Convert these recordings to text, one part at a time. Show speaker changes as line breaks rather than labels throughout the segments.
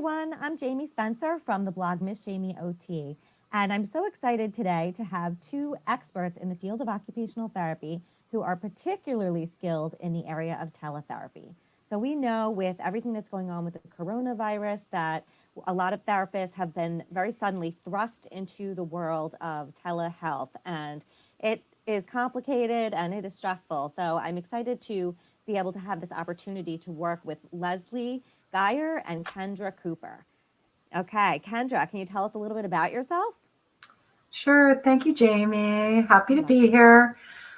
everyone. I'm Jamie Spencer from the blog Miss Jamie OT. And I'm so excited today to have two experts in the field of occupational therapy who are particularly skilled in the area of teletherapy. So we know with everything that's going on with the coronavirus that a lot of therapists have been very suddenly thrust into the world of telehealth. And it is complicated and it is stressful. So I'm excited to be able to have this opportunity to work with Leslie Geyer and Kendra Cooper. Okay, Kendra, can you tell us a little bit about yourself?
Sure. Thank you, Jamie. Happy to be here.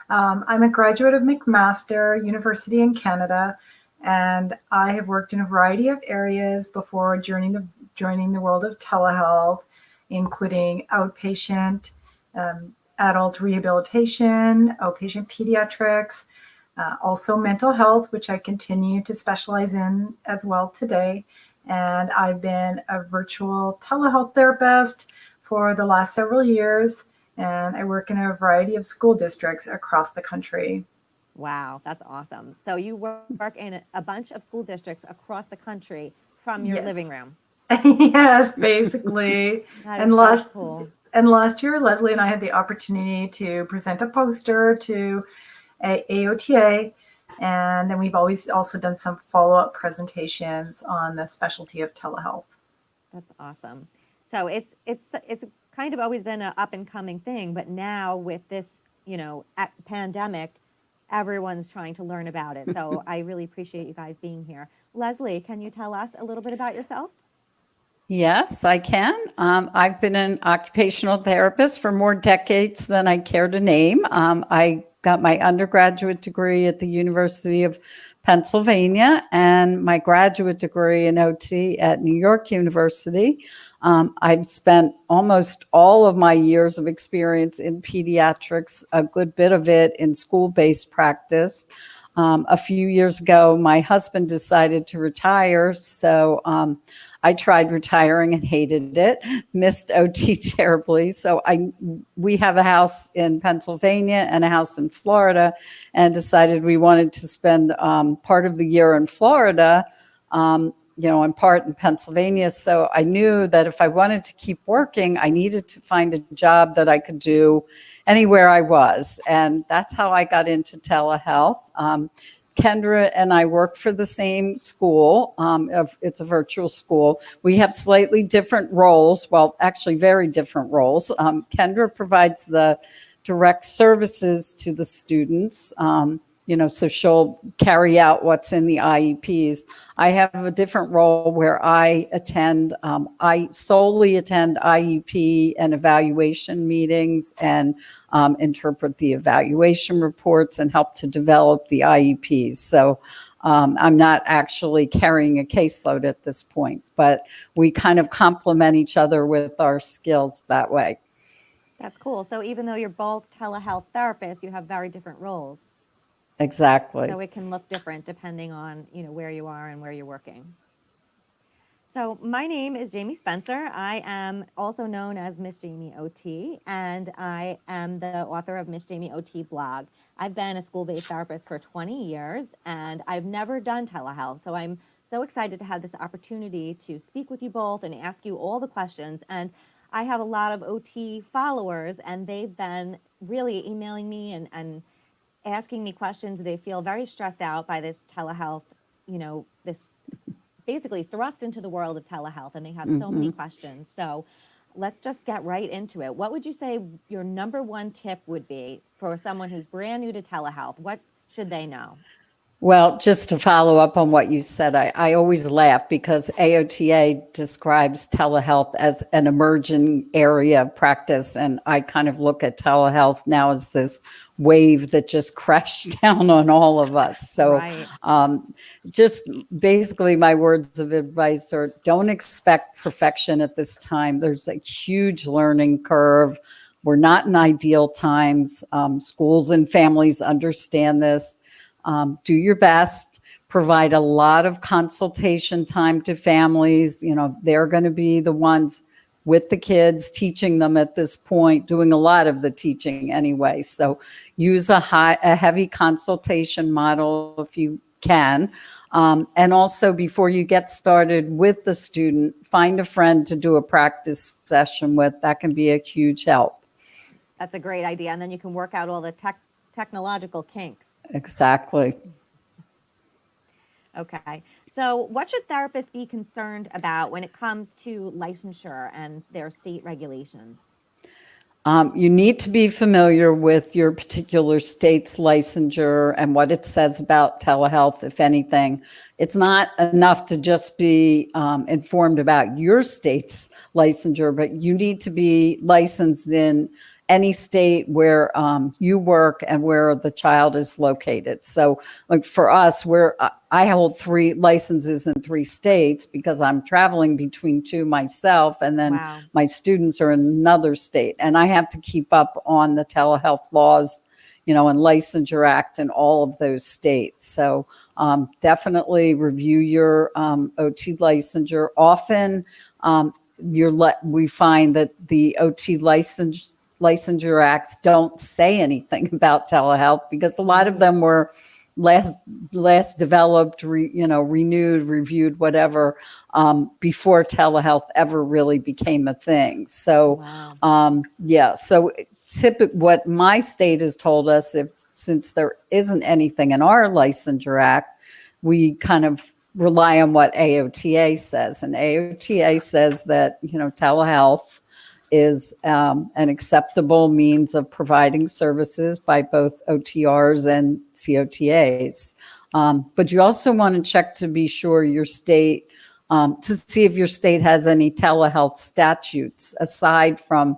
I'm a graduate of McMaster University in Canada, and I have worked in a variety of areas before joining the world of telehealth, including outpatient, adult rehabilitation, outpatient pediatrics, also mental health, which I continue to specialize in as well today. And I've been a virtual telehealth therapist for the last several years, and I work in a variety of school districts across the country.
Wow, that's awesome. So you work in a bunch of school districts across the country from your living
Yes.
room.
Yes, basically.
That is
And
so
last
cool.
and last year, Leslie and I had the opportunity to present a poster to AOTA, and then we've always also done some follow-up presentations on the specialty of telehealth.
That's awesome. So it's kind of always been an up and coming thing, but now with this, pandemic, everyone's trying to learn about it. So I really appreciate you guys being here. Leslie, can you tell us a little bit about yourself?
Yes, I can. I've been an occupational therapist for more decades than I care to name. I got my undergraduate degree at the University of Pennsylvania and my graduate degree in OT at New York University. I've spent almost all of my years of experience in pediatrics, a good bit of it in school-based practice. A few years ago, my husband decided to retire, so I tried retiring and hated it, missed OT terribly. So we have a house in Pennsylvania and a house in Florida, and decided we wanted to spend part of the year in Florida, and part in Pennsylvania. So I knew that if I wanted to keep working, I needed to find a job that I could do anywhere I was. And that's how I got into telehealth. Kendra and I work for the same school. It's a virtual school. We have slightly different roles. Well, actually very different roles. Kendra provides the direct services to the students. So she'll carry out what's in the IEPs. I have a different role where I solely attend IEP and evaluation meetings and interpret the evaluation reports and help to develop the IEPs. So I'm not actually carrying a caseload at this point, but we kind of complement each other with our skills that way.
That's cool. So even though you're both telehealth therapists, you have very different roles.
Exactly.
So it can look different depending on, where you are and where you're working. So my name is Jamie Spencer. I am also known as Miss Jamie OT, and I am the author of Miss Jamie OT blog. I've been a school-based therapist for 20 years, and I've never done telehealth. So I'm so excited to have this opportunity to speak with you both and ask you all the questions. And I have a lot of OT followers, and they've been really emailing me and asking me questions. They feel very stressed out by this telehealth, this basically thrust into the world of telehealth, and they have so many questions. So let's just get right into it. What would you say your number one tip would be for someone who's brand new to telehealth? What should they know?
Well, just to follow up on what you said, I always laugh because AOTA describes telehealth as an emerging area of practice. And I kind of look at telehealth now as this wave that just crashed down on all of us. So
Right.
just basically my words of advice are don't expect perfection at this time. There's a huge learning curve. We're not in ideal times. Schools and families understand this. Do your best, provide a lot of consultation time to families. They're going to be the ones with the kids, teaching them at this point, doing a lot of the teaching anyway. So use a heavy consultation model if you can. And also, before you get started with the student, find a friend to do a practice session with. That can be a huge help.
That's a great idea. And then you can work out all the technological kinks.
Exactly.
Okay. So what should therapists be concerned about when it comes to licensure and their state regulations?
You need to be familiar with your particular state's licensure and what it says about telehealth, if anything. It's not enough to just be informed about your state's licensure, but you need to be licensed in any state where you work and where the child is located. So, like for us, I hold 3 licenses in 3 states because I'm traveling between 2 myself, and then
Wow.
my students are in another state, and I have to keep up on the telehealth laws, and Licensure Act in all of those states. So definitely review your OT licensure. Often, we find that the OT licensure acts don't say anything about telehealth because a lot of them were last developed, renewed, reviewed, whatever, before telehealth ever really became a thing. So,
Wow.
so what my state has told us, since there isn't anything in our licensure act, we kind of rely on what AOTA says, and AOTA says that telehealth is an acceptable means of providing services by both OTRs and COTAs. But you also want to check to be sure your state, to see if your state has any telehealth statutes aside from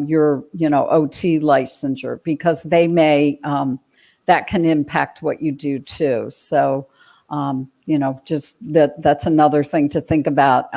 your, OT licensure, because they may, that can impact what you do too. So, just that's another thing to think about.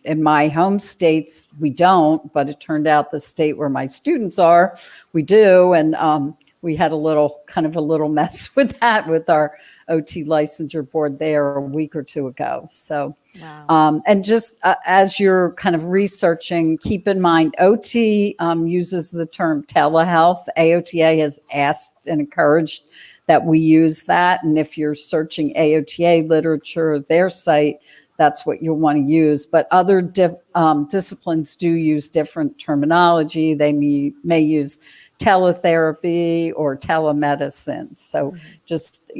In my home states, we don't, but it turned out the state where my students are, we do. And we had a little mess with that with our OT licensure board there a week or 2 ago. So,
Wow.
and just as you're kind of researching, keep in mind OT uses the term telehealth. AOTA has asked and encouraged that we use that. And if you're searching AOTA literature, their site, that's what you'll want to use. But other disciplines do use different terminology. They may use teletherapy or telemedicine. So just,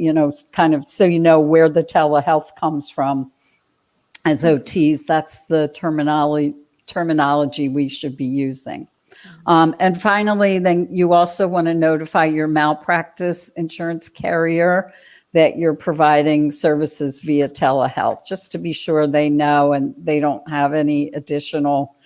kind of so you know where the telehealth comes from as OTs, that's the terminology we should be using. And finally, then you also want to notify your malpractice insurance carrier that you're providing services via telehealth, just to be sure they know and they don't have any additional,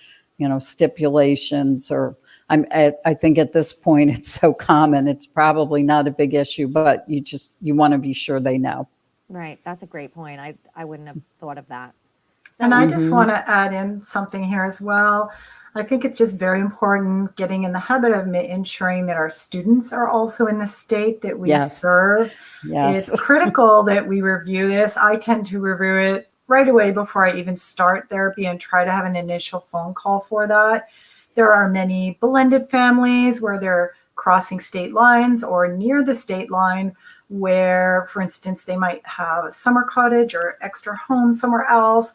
stipulations. Or I think at this point it's so common, it's probably not a big issue, but you want to be sure they know.
Right. That's a great point. I wouldn't have thought of that.
And I just want to add in something here as well. I think it's just very important getting in the habit of ensuring that our students are also in the state that we serve.
Yes.
It's critical that we review this. I tend to review it right away before I even start therapy and try to have an initial phone call for that. There are many blended families where they're crossing state lines or near the state line, where, for instance, they might have a summer cottage or extra home somewhere else,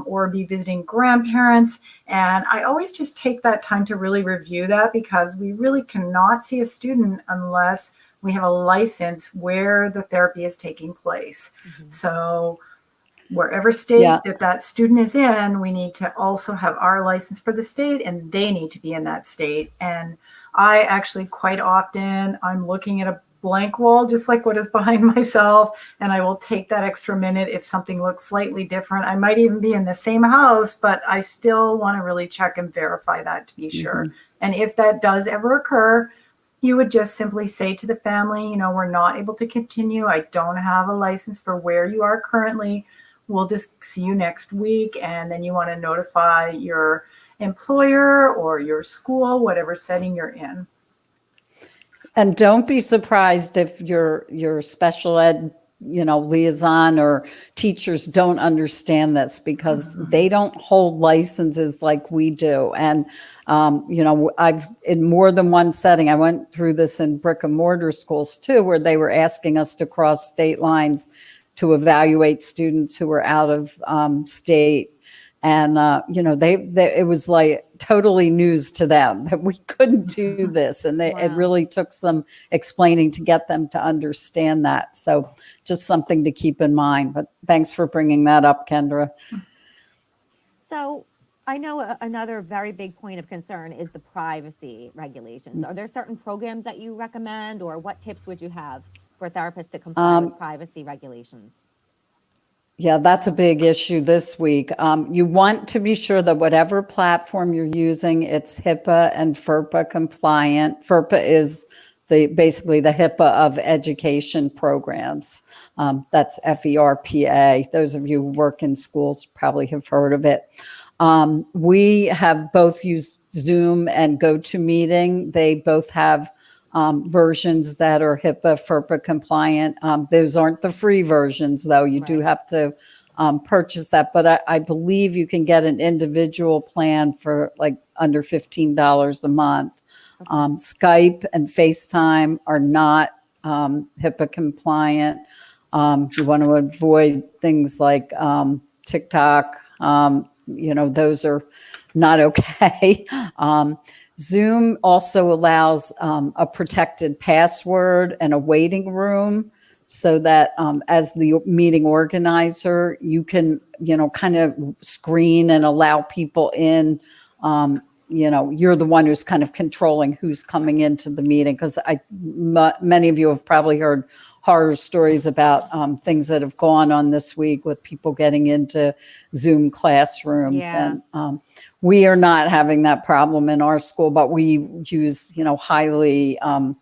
or be visiting grandparents. And I always just take that time to really review that, because we really cannot see a student unless we have a license where the therapy is taking place. So wherever state that student is in, we need to also have our license for the state, and they need to be in that state. And I actually quite often, I'm looking at a blank wall, just like what is behind myself, and I will take that extra minute if something looks slightly different. I might even be in the same house, but I still want to really check and verify that to be sure. And if that does ever occur, you would just simply say to the family, we're not able to continue. I don't have a license for where you are currently. We'll just see you next week. And then you want to notify your employer or your school, whatever setting you're in.
And don't be surprised if your special ed, liaison or teachers don't understand this, because they don't hold licenses like we do. And, I've in more than one setting, I went through this in brick and mortar schools too, where they were asking us to cross state lines to evaluate students who were out of state. And, it was like totally news to them that we couldn't do this. And it
Wow.
really took some explaining to get them to understand that. So just something to keep in mind. But thanks for bringing that up, Kendra.
So I know another very big point of concern is the privacy regulations. Are there certain programs that you recommend, or what tips would you have for therapists to comply with privacy regulations?
Yeah, that's a big issue this week. You want to be sure that whatever platform you're using, it's HIPAA and FERPA compliant. FERPA is basically the HIPAA of education programs. That's FERPA. Those of you who work in schools probably have heard of it. We have both used Zoom and GoToMeeting. They both have versions that are HIPAA, FERPA compliant. Those aren't the free versions, though. You do have to purchase that. But I believe you can get an individual plan for like under $15 a month. Skype and FaceTime are not HIPAA compliant. You want to avoid things like TikTok. Those are not okay. Zoom also allows a protected password and a waiting room so that as the meeting organizer, you can, kind of screen and allow people in. You're the one who's kind of controlling who's coming into the meeting, because many of you have probably heard horror stories about things that have gone on this week with people getting into Zoom classrooms.
Yeah.
And we are not having that problem in our school, but we use, highly HIPAA,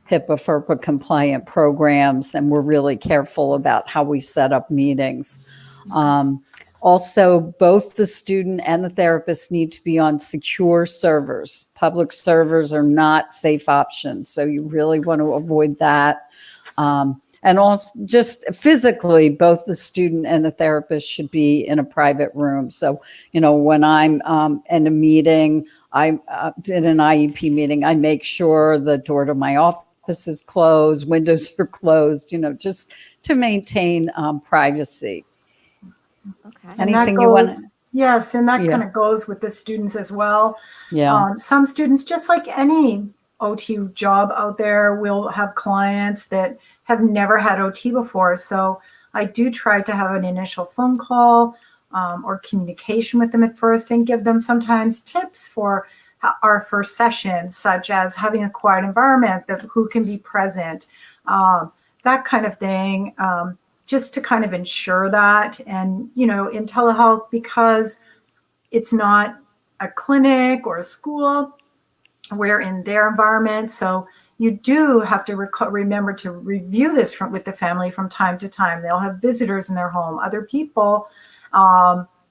FERPA compliant programs, and we're really careful about how we set up meetings. Also, both the student and the therapist need to be on secure servers. Public servers are not safe options, so you really want to avoid that. And also, just physically, both the student and the therapist should be in a private room. So, when I'm in a meeting, I'm in an IEP meeting, I make sure the door to my office is closed, windows are closed, just to maintain privacy.
Okay.
Anything you want to?
Yes, and that
Yeah.
kind of goes with the students as well.
Yeah.
Some students, just like any OT job out there, will have clients that have never had OT before. So I do try to have an initial phone call or communication with them at first, and give them sometimes tips for our first sessions, such as having a quiet environment, who can be present, that kind of thing. Just to kind of ensure that. And, in telehealth, because it's not a clinic or a school, we're in their environment. So you do have to remember to review this with the family from time to time. They'll have visitors in their home, other people,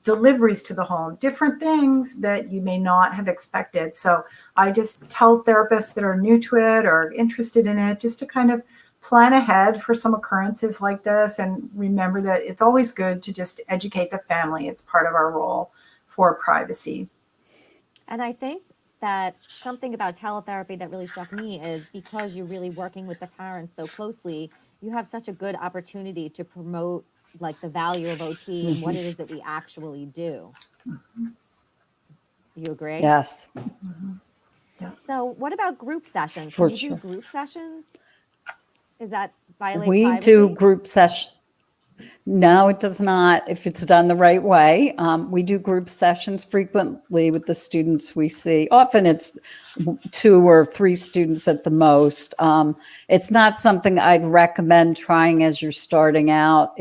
deliveries to the home, different things that you may not have expected. So I just tell therapists that are new to it or interested in it, just to kind of plan ahead for some occurrences like this, and remember that it's always good to just educate the family. It's part of our role for privacy.
And I think that something about teletherapy that really struck me is, because you're really working with the parents so closely, you have such a good opportunity to promote like the value of OT and what it is that we actually do. You agree?
Yes.
Yeah.
So what about group sessions?
For
Can you do
sure.
group sessions? Is that violate
We
privacy?
do group sessions. No, it does not, if it's done the right way. We do group sessions frequently with the students we see. Often it's 2 or 3 students at the most. It's not something I'd recommend trying as you're starting out.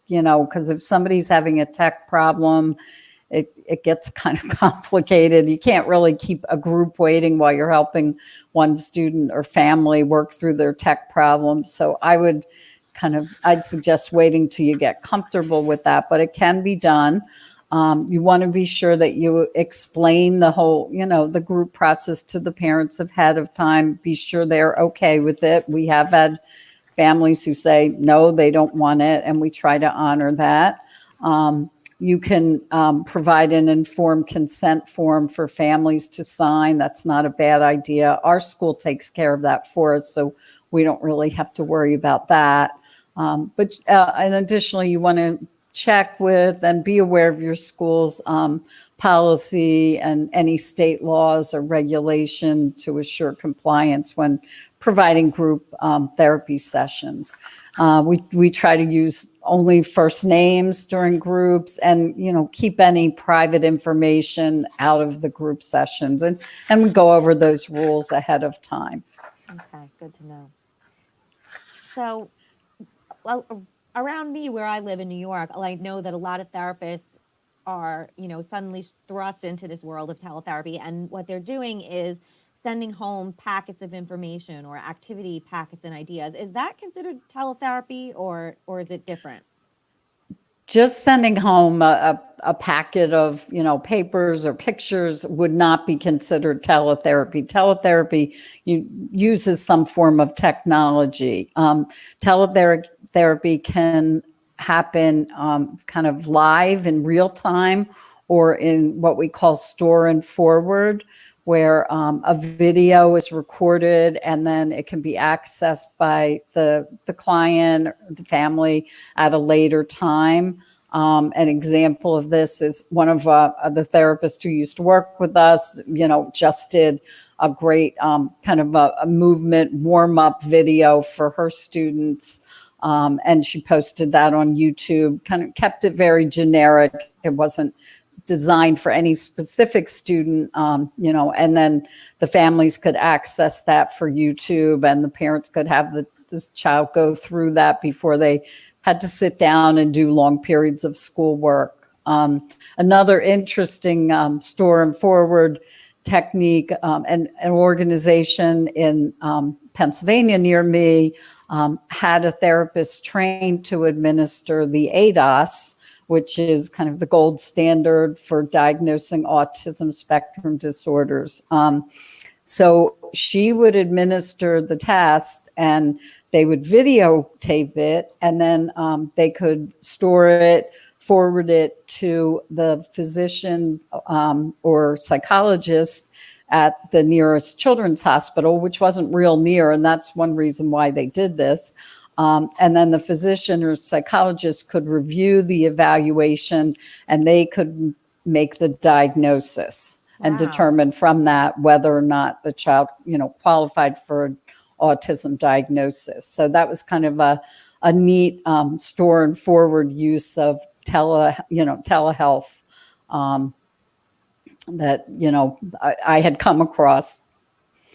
Because if somebody's having a tech problem, it gets kind of complicated. You can't really keep a group waiting while you're helping one student or family work through their tech problem. So I'd suggest waiting till you get comfortable with that, but it can be done. You want to be sure that you explain the whole, the group process to the parents ahead of time. Be sure they're okay with it. We have had families who say, no, they don't want it, and we try to honor that. You can provide an informed consent form for families to sign. That's not a bad idea. Our school takes care of that for us, so we don't really have to worry about that. And additionally, you want to check with and be aware of your school's policy and any state laws or regulation to assure compliance when providing group therapy sessions. We try to use only first names during groups, and keep any private information out of the group sessions, and we go over those rules ahead of time.
Okay, good to know. So, well, around me where I live in New York, I know that a lot of therapists are, suddenly thrust into this world of teletherapy. And what they're doing is sending home packets of information or activity packets and ideas. Is that considered teletherapy, or is it different?
Just sending home a packet of papers or pictures would not be considered teletherapy. Teletherapy uses some form of technology. Teletherapy can happen kind of live in real time, or in what we call store and forward, where a video is recorded and then it can be accessed by the client or the family at a later time. An example of this is one of the therapists who used to work with us, just did a great kind of a movement warm-up video for her students. And she posted that on YouTube, kind of kept it very generic. It wasn't designed for any specific student, and then the families could access that for YouTube, and the parents could have the child go through that before they had to sit down and do long periods of schoolwork. Another interesting store and forward technique, and an organization in Pennsylvania near me had a therapist trained to administer the ADOS, which is kind of the gold standard for diagnosing autism spectrum disorders. So she would administer the test, and they would videotape it, and then they could store it, forward it to the physician or psychologist at the nearest children's hospital, which wasn't real near, and that's one reason why they did this. And then the physician or psychologist could review the evaluation, and they could make the diagnosis and determine from that whether or not the child, qualified for an autism diagnosis. So that was kind of a neat store and forward use of telehealth that I had come across.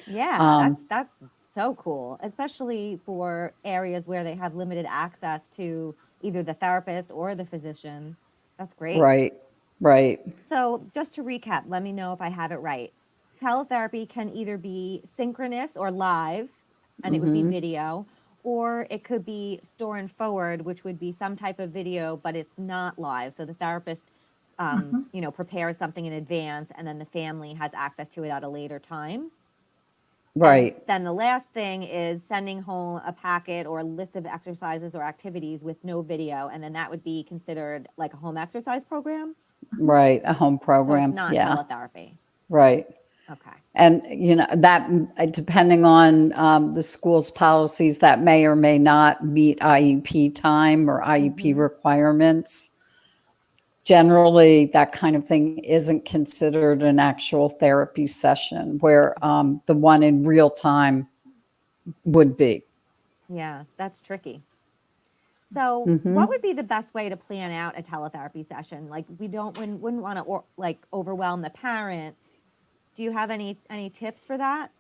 Yeah, that's so cool, especially for areas where they have limited access to either the therapist or the physician. That's great.
Right.
So just to recap, let me know if I have it right. Teletherapy can either be synchronous or live, and it would be video, or it could be store and forward, which would be some type of video, but it's not live. So the therapist, prepares something in advance, and then the family has access to it at a later time.
Right.
And then the last thing is sending home a packet or a list of exercises or activities with no video, and then that would be considered like a home exercise program.
Right, a home program.
So it's not teletherapy.
Right.
Okay.
And that depending on the school's policies, that may or may not meet IEP time or IEP requirements. Generally, that kind of thing isn't considered an actual therapy session, where the one in real time would be.
Yeah, that's tricky. So what would be the best way to plan out a teletherapy session? Like, we wouldn't want to overwhelm the parent. Do you have any tips for that?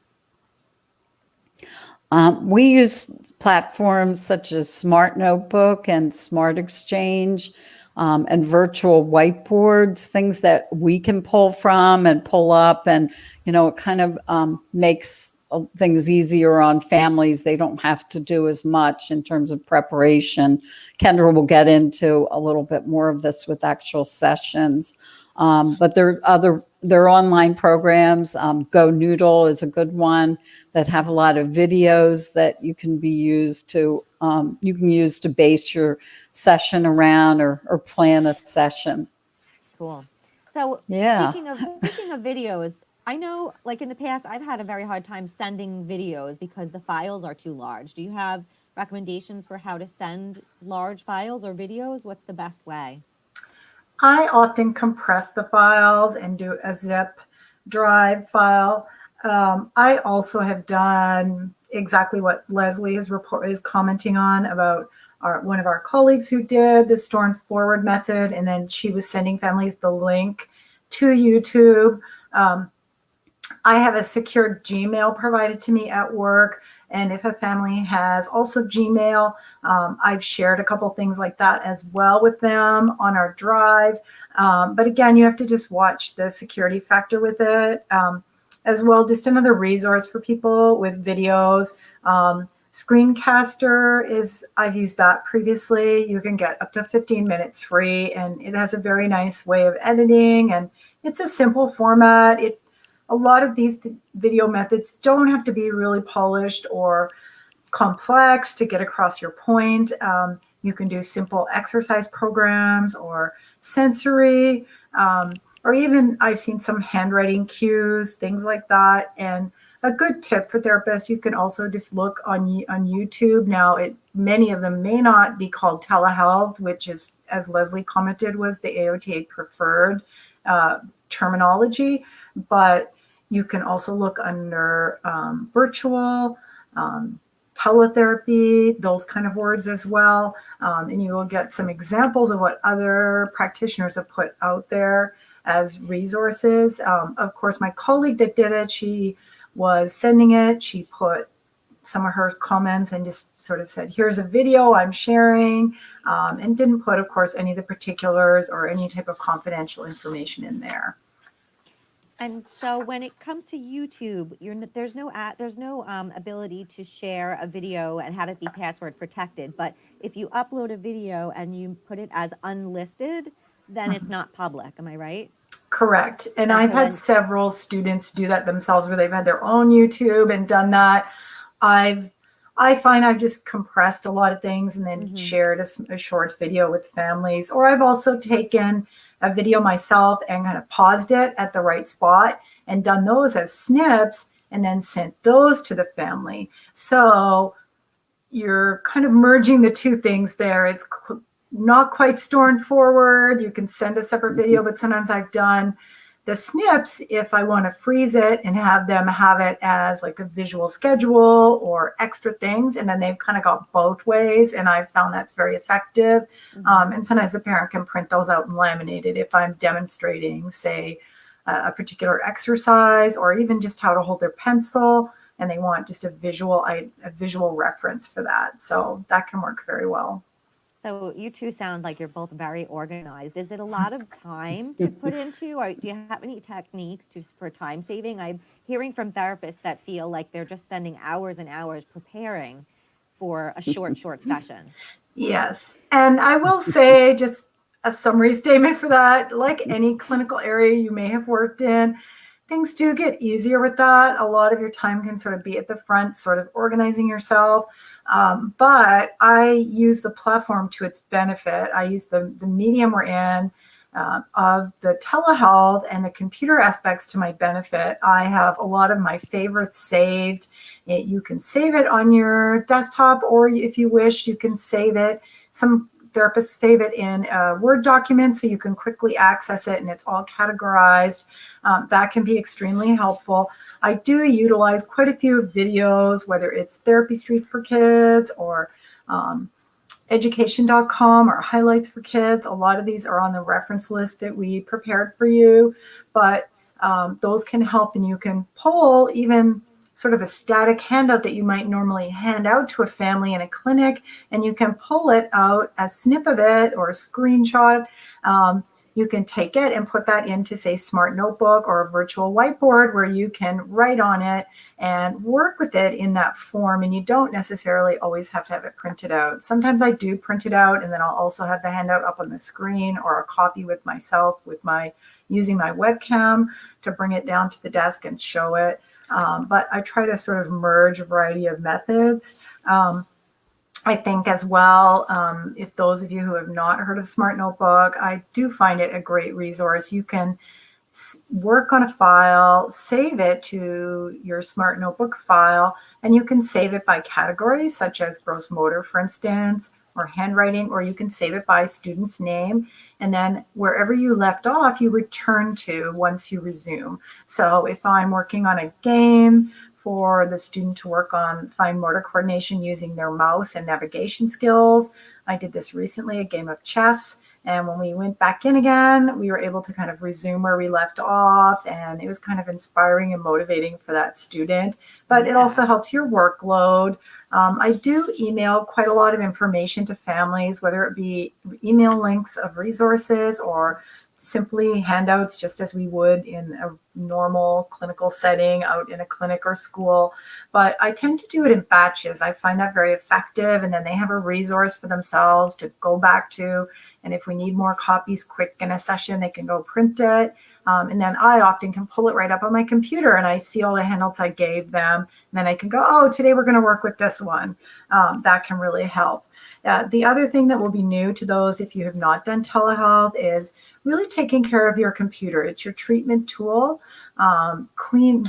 We use platforms such as Smart Notebook and Smart Exchange, and virtual whiteboards, things that we can pull from and pull up. And, it kind of makes things easier on families. They don't have to do as much in terms of preparation. Kendra will get into a little bit more of this with actual sessions. But there are online programs. Go Noodle is a good one that have a lot of videos that you can use to base your session around, or plan a session.
Cool. So
Yeah.
speaking of videos, I know, like in the past, I've had a very hard time sending videos because the files are too large. Do you have recommendations for how to send large files or videos? What's the best way?
I often compress the files and do a zip drive file. I also have done exactly what Leslie is commenting on about one of our colleagues who did the store and forward method, and then she was sending families the link to YouTube. I have a secured Gmail provided to me at work. And if a family has also Gmail, I've shared a couple things like that as well with them on our drive. But again, you have to just watch the security factor with it. As well, just another resource for people with videos. Screencaster I've used that previously. You can get up to 15 minutes free, and it has a very nice way of editing, and it's a simple format. A lot of these video methods don't have to be really polished or complex to get across your point. You can do simple exercise programs or sensory, or even I've seen some handwriting cues, things like that. And a good tip for therapists, you can also just look on YouTube. Now, many of them may not be called telehealth, which is, as Leslie commented, was the AOTA preferred terminology, but you can also look under virtual, teletherapy, those kind of words as well. And you will get some examples of what other practitioners have put out there as resources. Of course, my colleague that did it, she was sending it. She put some of her comments and just sort of said, here's a video I'm sharing, and didn't put, of course, any of the particulars or any type of confidential information in there.
And so when it comes to YouTube, there's no ability to share a video and have it be password protected. But if you upload a video and you put it as unlisted, then it's not public. Am I right?
Correct. And I've had several students do that themselves, where they've had their own YouTube and done that. I find I've just compressed a lot of things and then shared a short video with families. Or I've also taken a video myself and kind of paused it at the right spot and done those as snips and then sent those to the family. So you're kind of merging the two things there. It's not quite store and forward. You can send a separate video, but sometimes I've done the snips if I want to freeze it and have them have it as like a visual schedule or extra things. And then they've kind of got both ways. And I've found that's very effective. And sometimes the parent can print those out and laminate it if I'm demonstrating, say, a particular exercise or even just how to hold their pencil. And they want just a visual reference for that. So that can work very well.
So you two sound like you're both very organized. Is it a lot of time to put into, or do you have any techniques for time saving? I'm hearing from therapists that feel like they're just spending hours and hours preparing for a short session.
Yes. And I will say just a summary statement for that, like any clinical area you may have worked in, things do get easier with that. A lot of your time can sort of be at the front, sort of organizing yourself. But I use the platform to its benefit. I use the medium we're in of the telehealth and the computer aspects to my benefit. I have a lot of my favorites saved. You can save it on your desktop, or if you wish, you can save it. Some therapists save it in a Word document so you can quickly access it and it's all categorized. That can be extremely helpful. I do utilize quite a few videos, whether it's Therapy Street for Kids or education.com or Highlights for Kids. A lot of these are on the reference list that we prepared for you, but those can help, and you can pull even sort of a static handout that you might normally hand out to a family in a clinic, and you can pull it out, a snip of it or a screenshot. You can take it and put that into, say, Smart Notebook or a virtual whiteboard where you can write on it and work with it in that form. And you don't necessarily always have to have it printed out. Sometimes I do print it out, and then I'll also have the handout up on the screen or a copy with myself using my webcam to bring it down to the desk and show it. But I try to sort of merge a variety of methods. I think as well, if those of you who have not heard of Smart Notebook, I do find it a great resource. You can work on a file, save it to your Smart Notebook file, and you can save it by categories such as gross motor, for instance, or handwriting, or you can save it by student's name. And then wherever you left off, you return to once you resume. So if I'm working on a game for the student to work on fine motor coordination using their mouse and navigation skills, I did this recently, a game of chess. And when we went back in again, we were able to kind of resume where we left off. And it was kind of inspiring and motivating for that student. But it also helps your workload. I do email quite a lot of information to families, whether it be email links of resources or simply handouts, just as we would in a normal clinical setting out in a clinic or school. But I tend to do it in batches. I find that very effective. And then they have a resource for themselves to go back to. And if we need more copies quick in a session, they can go print it. And then I often can pull it right up on my computer and I see all the handouts I gave them. And then I can go, oh, today we're going to work with this one. That can really help. The other thing that will be new to those if you have not done telehealth is really taking care of your computer. It's your treatment tool,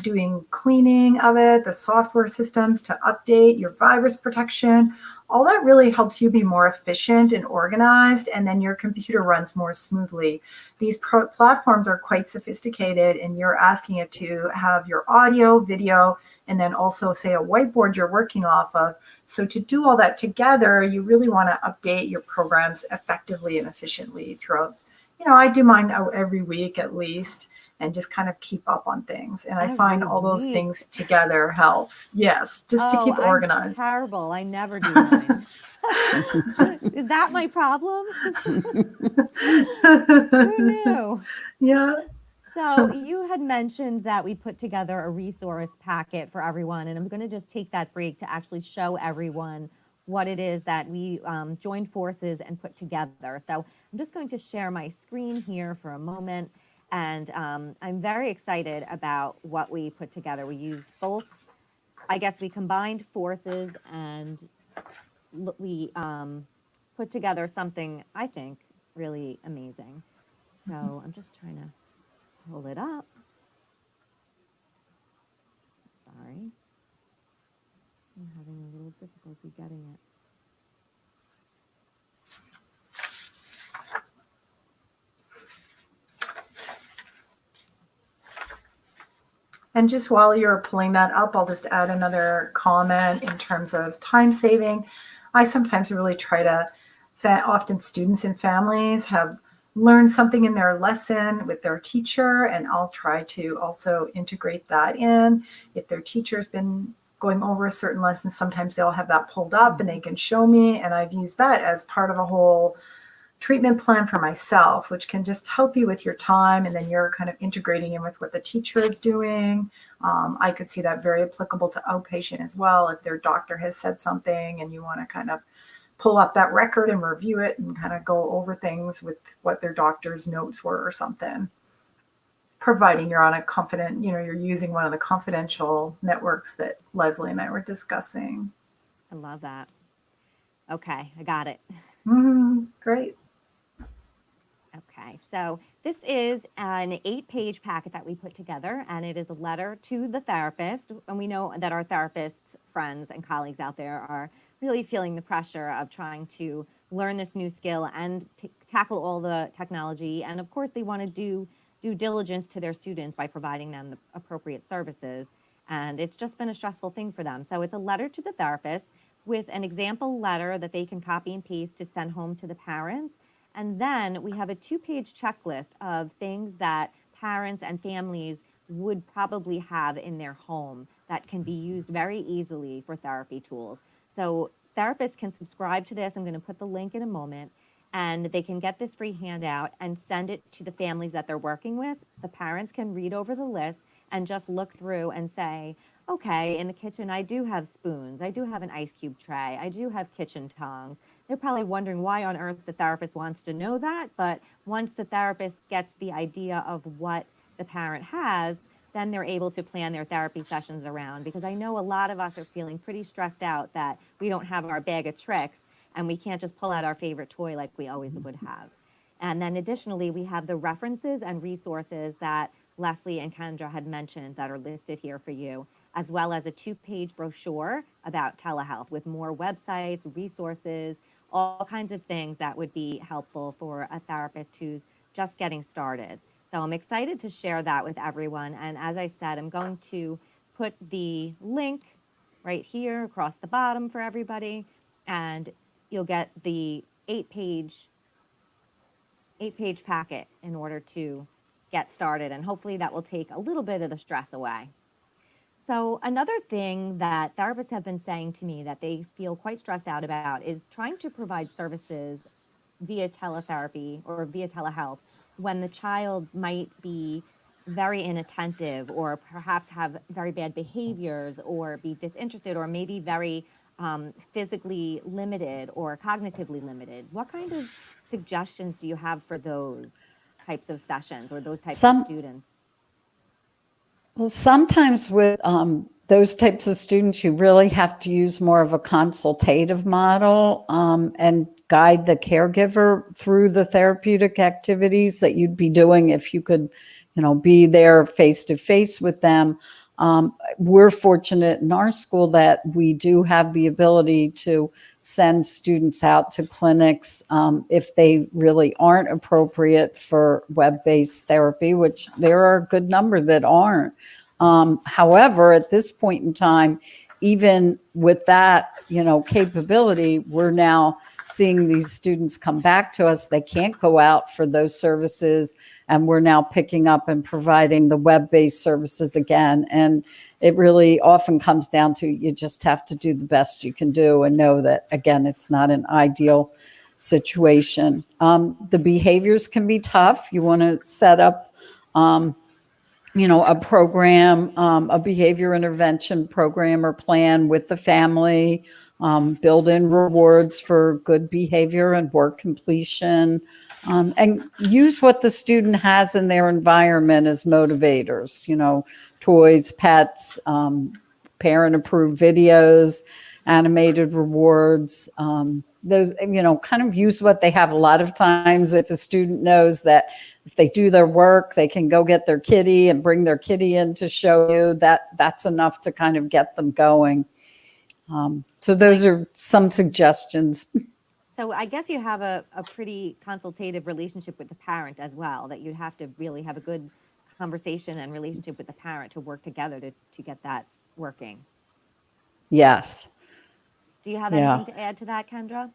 doing cleaning of it, the software systems to update, your virus protection. All that really helps you be more efficient and organized, and then your computer runs more smoothly. These platforms are quite sophisticated, and you're asking it to have your audio, video, and then also say a whiteboard you're working off of. So to do all that together, you really want to update your programs effectively and efficiently throughout. I do mine every week at least, and just kind of keep up on things. And I find all those things together helps. Yes, just to keep organized.
I'm terrible. I never do mine. Is that my problem? Who knew?
Yeah.
So you had mentioned that we put together a resource packet for everyone, and I'm going to just take that break to actually show everyone what it is that we joined forces and put together. So I'm just going to share my screen here for a moment, and I'm very excited about what we put together. We used both, I guess we combined forces, and we put together something I think really amazing. So I'm just trying to pull it up. Sorry. I'm having a little difficulty getting it.
And just while you're pulling that up, I'll just add another comment in terms of time saving. I sometimes really try to, often students and families have learned something in their lesson with their teacher, and I'll try to also integrate that in. If their teacher's been going over a certain lesson, sometimes they'll have that pulled up and they can show me, and I've used that as part of a whole treatment plan for myself, which can just help you with your time, and then you're kind of integrating in with what the teacher is doing. I could see that very applicable to outpatient as well. If their doctor has said something and you want to kind of pull up that record and review it and kind of go over things with what their doctor's notes were or something, providing you're on a confident, you're using one of the confidential networks that Leslie and I were discussing.
I love that. Okay, I got it.
Great.
Okay, so this is an 8-page packet that we put together, and it is a letter to the therapist. And we know that our therapists, friends, and colleagues out there are really feeling the pressure of trying to learn this new skill and tackle all the technology. And of course, they want to do due diligence to their students by providing them the appropriate services. And it's just been a stressful thing for them. So it's a letter to the therapist with an example letter that they can copy and paste to send home to the parents. And then we have a 2-page checklist of things that parents and families would probably have in their home that can be used very easily for therapy tools. So therapists can subscribe to this. I'm going to put the link in a moment. And they can get this free handout and send it to the families that they're working with. The parents can read over the list and just look through and say, okay, in the kitchen, I do have spoons. I do have an ice cube tray. I do have kitchen tongs. They're probably wondering why on earth the therapist wants to know that. But once the therapist gets the idea of what the parent has, then they're able to plan their therapy sessions around. Because I know a lot of us are feeling pretty stressed out that we don't have our bag of tricks and we can't just pull out our favorite toy like we always would have. And then additionally, we have the references and resources that Leslie and Kendra had mentioned that are listed here for you, as well as a 2-page brochure about telehealth with more websites, resources, all kinds of things that would be helpful for a therapist who's just getting started. So I'm excited to share that with everyone. And as I said, I'm going to put the link right here across the bottom for everybody, and you'll get the 8-page packet in order to get started. And hopefully that will take a little bit of the stress away. So another thing that therapists have been saying to me that they feel quite stressed out about is trying to provide services via teletherapy or via telehealth when the child might be very inattentive or perhaps have very bad behaviors or be disinterested or maybe very physically limited or cognitively limited. What kind of suggestions do you have for those types of sessions or those types of
Some
students?
Well, sometimes with those types of students, you really have to use more of a consultative model and guide the caregiver through the therapeutic activities that you'd be doing if you could, be there face to face with them. We're fortunate in our school that we do have the ability to send students out to clinics if they really aren't appropriate for web-based therapy, which there are a good number that aren't. However, at this point in time, even with that, capability, we're now seeing these students come back to us. They can't go out for those services, and we're now picking up and providing the web-based services again. And it really often comes down to you just have to do the best you can do and know that, again, it's not an ideal situation. The behaviors can be tough. You want to set up a program, a behavior intervention program or plan with the family, build in rewards for good behavior and work completion, and use what the student has in their environment as motivators, toys, pets, parent approved videos, animated rewards, those, kind of use what they have. A lot of times if a student knows that if they do their work, they can go get their kitty and bring their kitty in to show you, that's enough to kind of get them going. So those are some suggestions.
So I guess you have a pretty consultative relationship with the parent as well, that you have to really have a good conversation and relationship with the parent to work together to get that working.
Yes.
Do you have
Yeah.
anything to add to that, Kendra?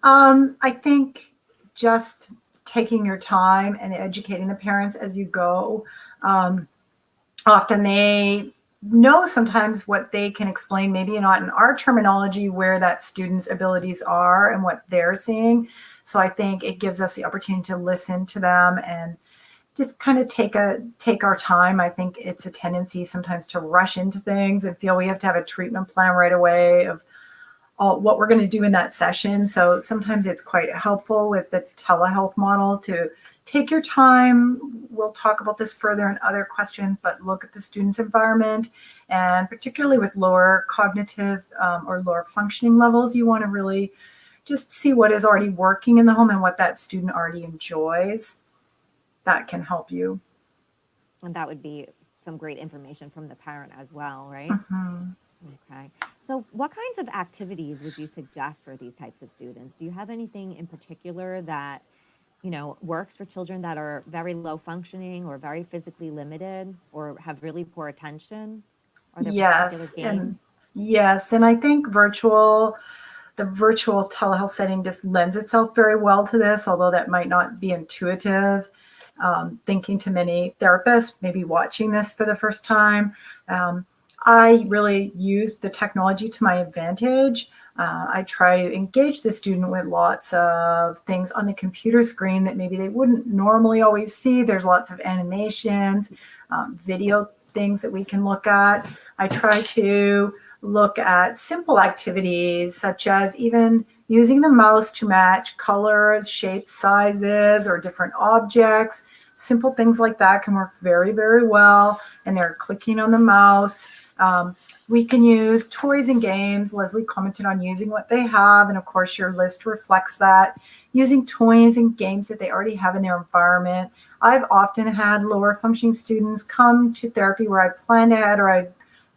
I think just taking your time and educating the parents as you go. Often they know sometimes what they can explain, maybe not in our terminology, where that student's abilities are and what they're seeing. So I think it gives us the opportunity to listen to them and just kind of take our time. I think it's a tendency sometimes to rush into things and feel we have to have a treatment plan right away of what we're going to do in that session. So sometimes it's quite helpful with the telehealth model to take your time. We'll talk about this further in other questions, but look at the student's environment, and particularly with lower cognitive or lower functioning levels, you want to really just see what is already working in the home and what that student already enjoys. That can help you.
And that would be some great information from the parent as well, right?
Mm-hmm.
Okay. So what kinds of activities would you suggest for these types of students? Do you have anything in particular that, works for children that are very low functioning or very physically limited or have really poor attention? Are there particular games?
Yes, and I think the virtual telehealth setting just lends itself very well to this, although that might not be intuitive. Thinking to many therapists, maybe watching this for the first time, I really use the technology to my advantage. I try to engage the student with lots of things on the computer screen that maybe they wouldn't normally always see. There's lots of animations, video things that we can look at. I try to look at simple activities such as even using the mouse to match colors, shapes, sizes, or different objects. Simple things like that can work very, very well. And they're clicking on the mouse. We can use toys and games. Leslie commented on using what they have, and of course your list reflects that. Using toys and games that they already have in their environment. I've often had lower functioning students come to therapy where I planned ahead or I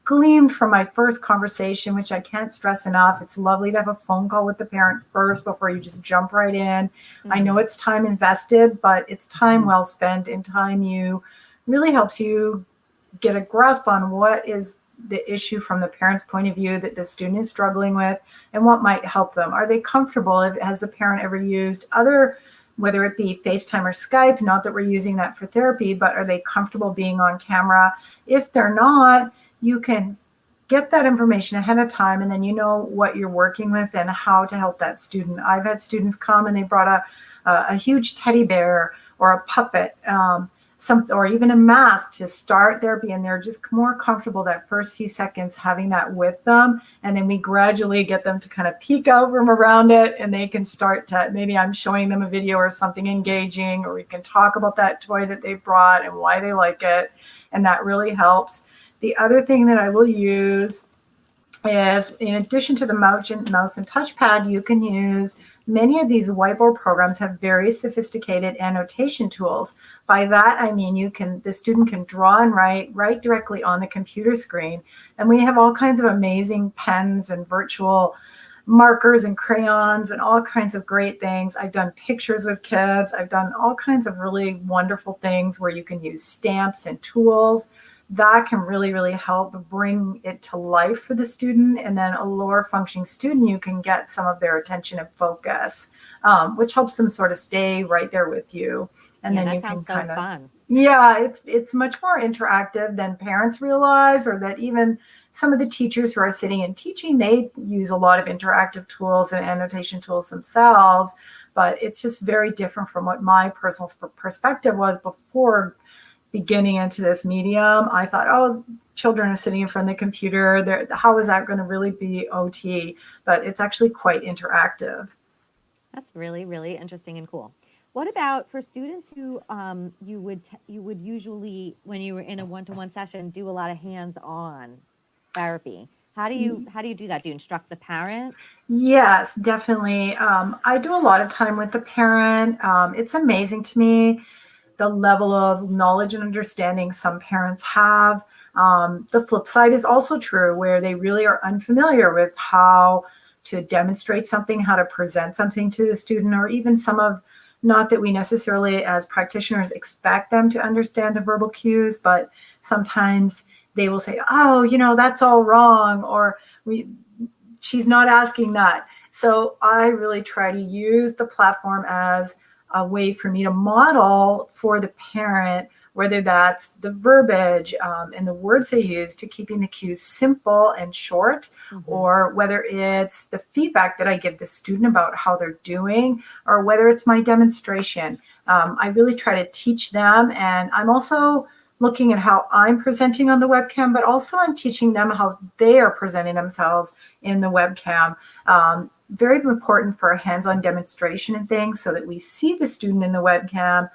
gleamed from my first conversation, which I can't stress enough. It's lovely to have a phone call with the parent first before you just jump right in. I know it's time invested, but it's time well spent, and time you really helps you get a grasp on what is the issue from the parent's point of view that the student is struggling with and what might help them. Are they comfortable? Has the parent ever used other, whether it be FaceTime or Skype, not that we're using that for therapy, but are they comfortable being on camera? If they're not, you can get that information ahead of time, and then you know what you're working with and how to help that student. I've had students come and they brought a huge teddy bear or a puppet, or even a mask to start therapy, and they're just more comfortable that first few seconds having that with them, and then we gradually get them to kind of peek out from around it, and they can start to, maybe I'm showing them a video or something engaging, or we can talk about that toy that they brought and why they like it, and that really helps. The other thing that I will use is, in addition to the mouse and touchpad, you can use many of these whiteboard programs have very sophisticated annotation tools. By that, I mean the student can draw and write directly on the computer screen. And we have all kinds of amazing pens and virtual markers and crayons and all kinds of great things. I've done pictures with kids. I've done all kinds of really wonderful things where you can use stamps and tools. That can really, really help bring it to life for the student. And then a lower functioning student, you can get some of their attention and focus, which helps them sort of stay right there with you. And then you can kind of,
fun.
Yeah, it's much more interactive than parents realize, or that even some of the teachers who are sitting and teaching, they use a lot of interactive tools and annotation tools themselves. But it's just very different from what my personal perspective was before beginning into this medium. I thought, oh, children are sitting in front of the computer. How is that going to really be OT? But it's actually quite interactive.
That's really, really interesting and cool. What about for students who you would usually, when you were in a one-to-one session, do a lot of hands-on therapy? How do you do that? Do you instruct the parent?
Yes, definitely. I do a lot of time with the parent. It's amazing to me the level of knowledge and understanding some parents have. The flip side is also true, where they really are unfamiliar with how to demonstrate something, how to present something to the student, or even not that we necessarily as practitioners expect them to understand the verbal cues, but sometimes they will say, oh, that's all wrong, or she's not asking that. So I really try to use the platform as a way for me to model for the parent, whether that's the verbiage and the words they use to keeping the cues simple and short, or whether it's the feedback that I give the student about how they're doing, or whether it's my demonstration. I really try to teach them, and I'm also looking at how I'm presenting on the webcam, but also I'm teaching them how they are presenting themselves in the webcam. Very important for a hands-on demonstration and things, so that we see the student in the webcam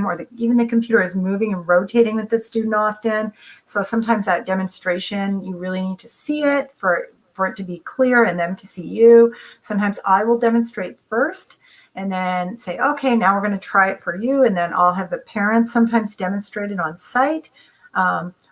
or even the computer is moving and rotating with the student often. So sometimes that demonstration, you really need to see it for it to be clear and them to see you. Sometimes I will demonstrate first and then say, okay, now we're going to try it for you. And then I'll have the parents sometimes demonstrate it on site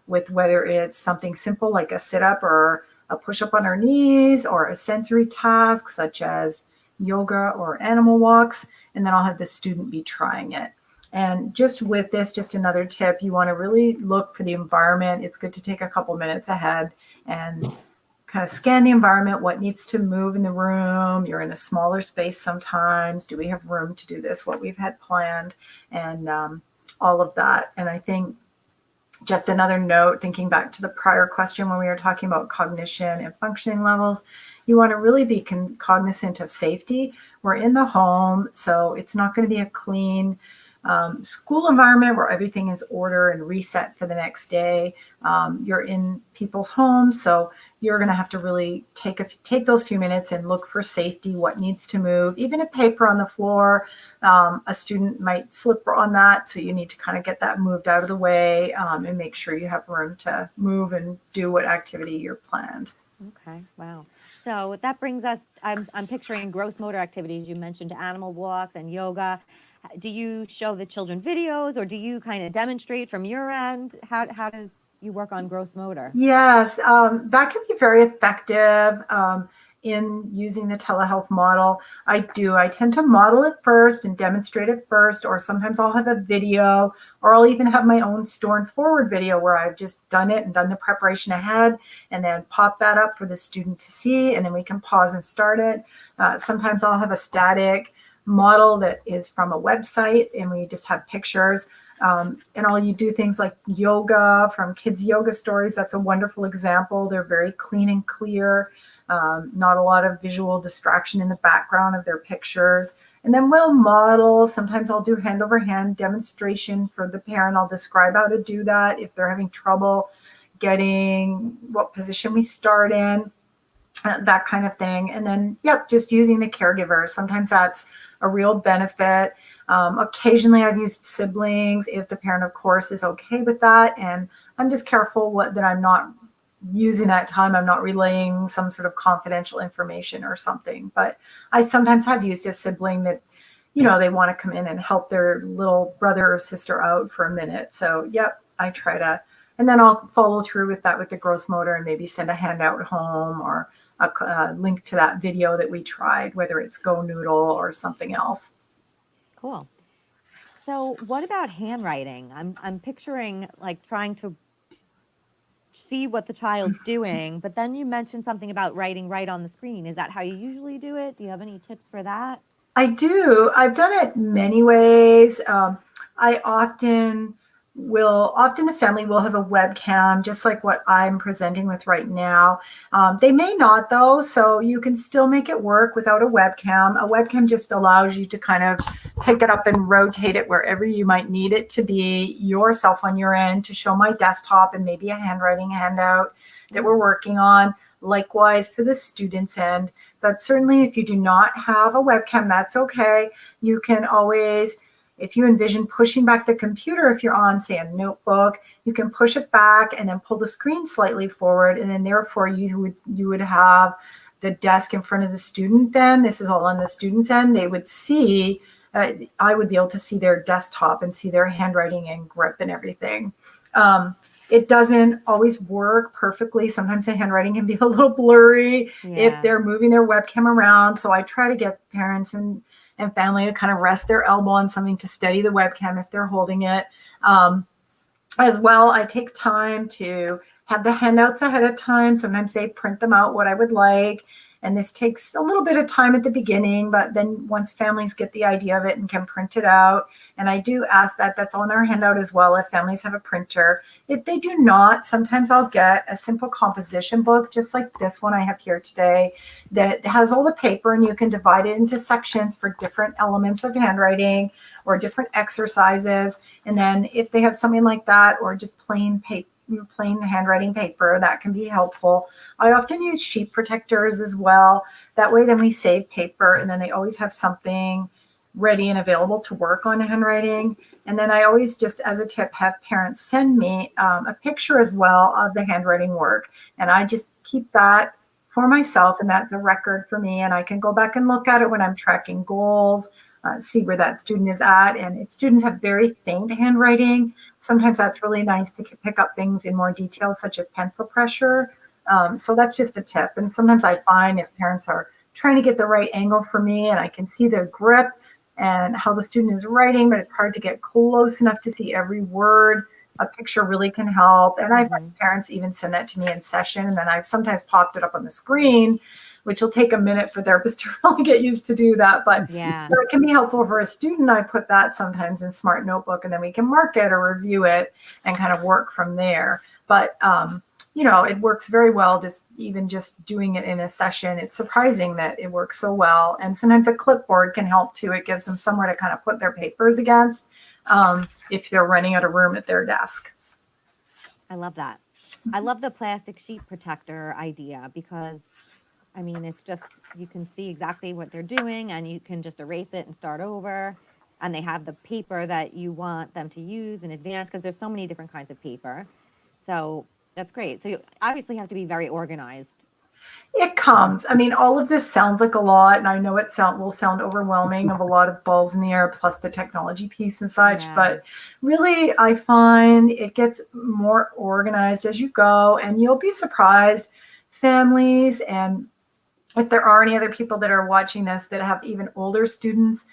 with whether it's something simple like a sit-up or a push-up on our knees, or a sensory task such as yoga or animal walks. And then I'll have the student be trying it. And just with this, just another tip, you want to really look for the environment. It's good to take a couple minutes ahead and kind of scan the environment, what needs to move in the room. You're in a smaller space sometimes. Do we have room to do this, what we've had planned, and all of that. And I think just another note, thinking back to the prior question when we were talking about cognition and functioning levels, you want to really be cognizant of safety. We're in the home, so it's not going to be a clean school environment where everything is order and reset for the next day. You're in people's homes, so you're going to have to really take those few minutes and look for safety, what needs to move. Even a paper on the floor, a student might slip on that, so you need to kind of get that moved out of the way, and make sure you have room to move and do what activity you're planned.
Okay, wow. So that brings us, I'm picturing gross motor activities. You mentioned animal walks and yoga. Do you show the children videos, or do you kind of demonstrate from your end? How does you work on gross motor?
Yes, that can be very effective in using the telehealth model. I tend to model it first and demonstrate it first, or sometimes I'll have a video, or I'll even have my own store and forward video where I've just done it and done the preparation ahead and then pop that up for the student to see, and then we can pause and start it. Sometimes I'll have a static model that is from a website and we just have pictures. And you do things like yoga from Kids Yoga Stories. That's a wonderful example. They're very clean and clear, not a lot of visual distraction in the background of their pictures. And then we'll model. Sometimes I'll do hand over hand demonstration for the parent. I'll describe how to do that if they're having trouble getting what position we start in, that kind of thing. And then, just using the caregiver. Sometimes that's a real benefit. Occasionally I've used siblings if the parent, of course, is okay with that. And I'm just careful that I'm not using that time. I'm not relaying some sort of confidential information or something. But I sometimes have used a sibling that, they want to come in and help their little brother or sister out for a minute. So, I try to. And then I'll follow through with that with the gross motor and maybe send a handout home or a link to that video that we tried, whether it's Go Noodle or something else.
Cool. So what about handwriting? I'm picturing like trying to see what the child's doing, but then you mentioned something about writing right on the screen. Is that how you usually do it? Do you have any tips for that?
I do. I've done it many ways. I often the family will have a webcam, just like what I'm presenting with right now. They may not, though, so you can still make it work without a webcam. A webcam just allows you to kind of pick it up and rotate it wherever you might need it to be, yourself on your end, to show my desktop and maybe a handwriting handout that we're working on. Likewise for the student's end. But certainly if you do not have a webcam, that's okay. You can always, if you envision pushing back the computer, if you're on, say, a notebook, you can push it back and then pull the screen slightly forward. And then therefore you would have the desk in front of the student. Then this is all on the student's end. They would see, I would be able to see their desktop and see their handwriting and grip and everything. It doesn't always work perfectly. Sometimes the handwriting can be a little blurry if they're moving their webcam around. So I try to get parents and family to kind of rest their elbow on something to steady the webcam if they're holding it. As well, I take time to have the handouts ahead of time. Sometimes they print them out what I would like. And this takes a little bit of time at the beginning, but then once families get the idea of it and can print it out, and I do ask that's on our handout as well if families have a printer. If they do not, sometimes I'll get a simple composition book, just like this one I have here today, that has all the paper, and you can divide it into sections for different elements of handwriting or different exercises. And then if they have something like that, or just plain handwriting paper, that can be helpful. I often use sheet protectors as well. That way then we save paper, and then they always have something ready and available to work on handwriting. And then I always, just as a tip, have parents send me a picture as well of the handwriting work. And I just keep that for myself, and that's a record for me. And I can go back and look at it when I'm tracking goals, see where that student is at. And if students have very faint handwriting, sometimes that's really nice to pick up things in more detail, such as pencil pressure. So that's just a tip. And sometimes I find if parents are trying to get the right angle for me and I can see their grip and how the student is writing, but it's hard to get close enough to see every word, a picture really can help. And I've had parents even send that to me in session, and then I've sometimes popped it up on the screen, which will take a minute for therapists to really get used to do that. But it can be helpful for a student. I put that sometimes in Smart Notebook, and then we can mark it or review it and kind of work from there. But it works very well. Just doing it in a session. It's surprising that it works so well. And sometimes a clipboard can help too. It gives them somewhere to kind of put their papers against if they're running out of room at their desk.
I love that. I love the plastic sheet protector idea because, I mean, it's just, you can see exactly what they're doing and you can just erase it and start over. And they have the paper that you want them to use in advance because there's so many different kinds of paper. So that's great. So you obviously have to be very organized.
It comes. I mean, all of this sounds like a lot, and I know will sound overwhelming of a lot of balls in the air plus the technology piece and such.
Yeah.
But really, I find it gets more organized as you go, and you'll be surprised. Families, and if there are any other people that are watching this that have even older students,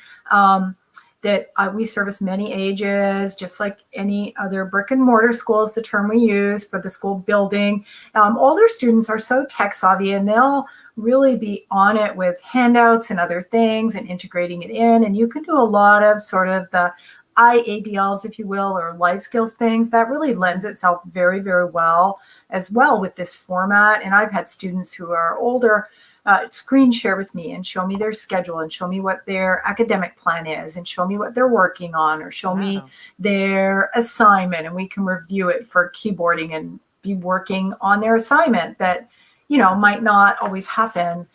that we service many ages, just like any other brick and mortar school is the term we use for the school building. Older students are so tech savvy and they'll really be on it with handouts and other things and integrating it in. And you can do a lot of sort of the IADLs, if you will, or life skills things. That really lends itself very, very well as well with this format. And I've had students who are older screen share with me and show me their schedule and show me what their academic plan is and show me what they're working on or show me their assignment, and we can review it for keyboarding and be working on their assignment that, might not always happen,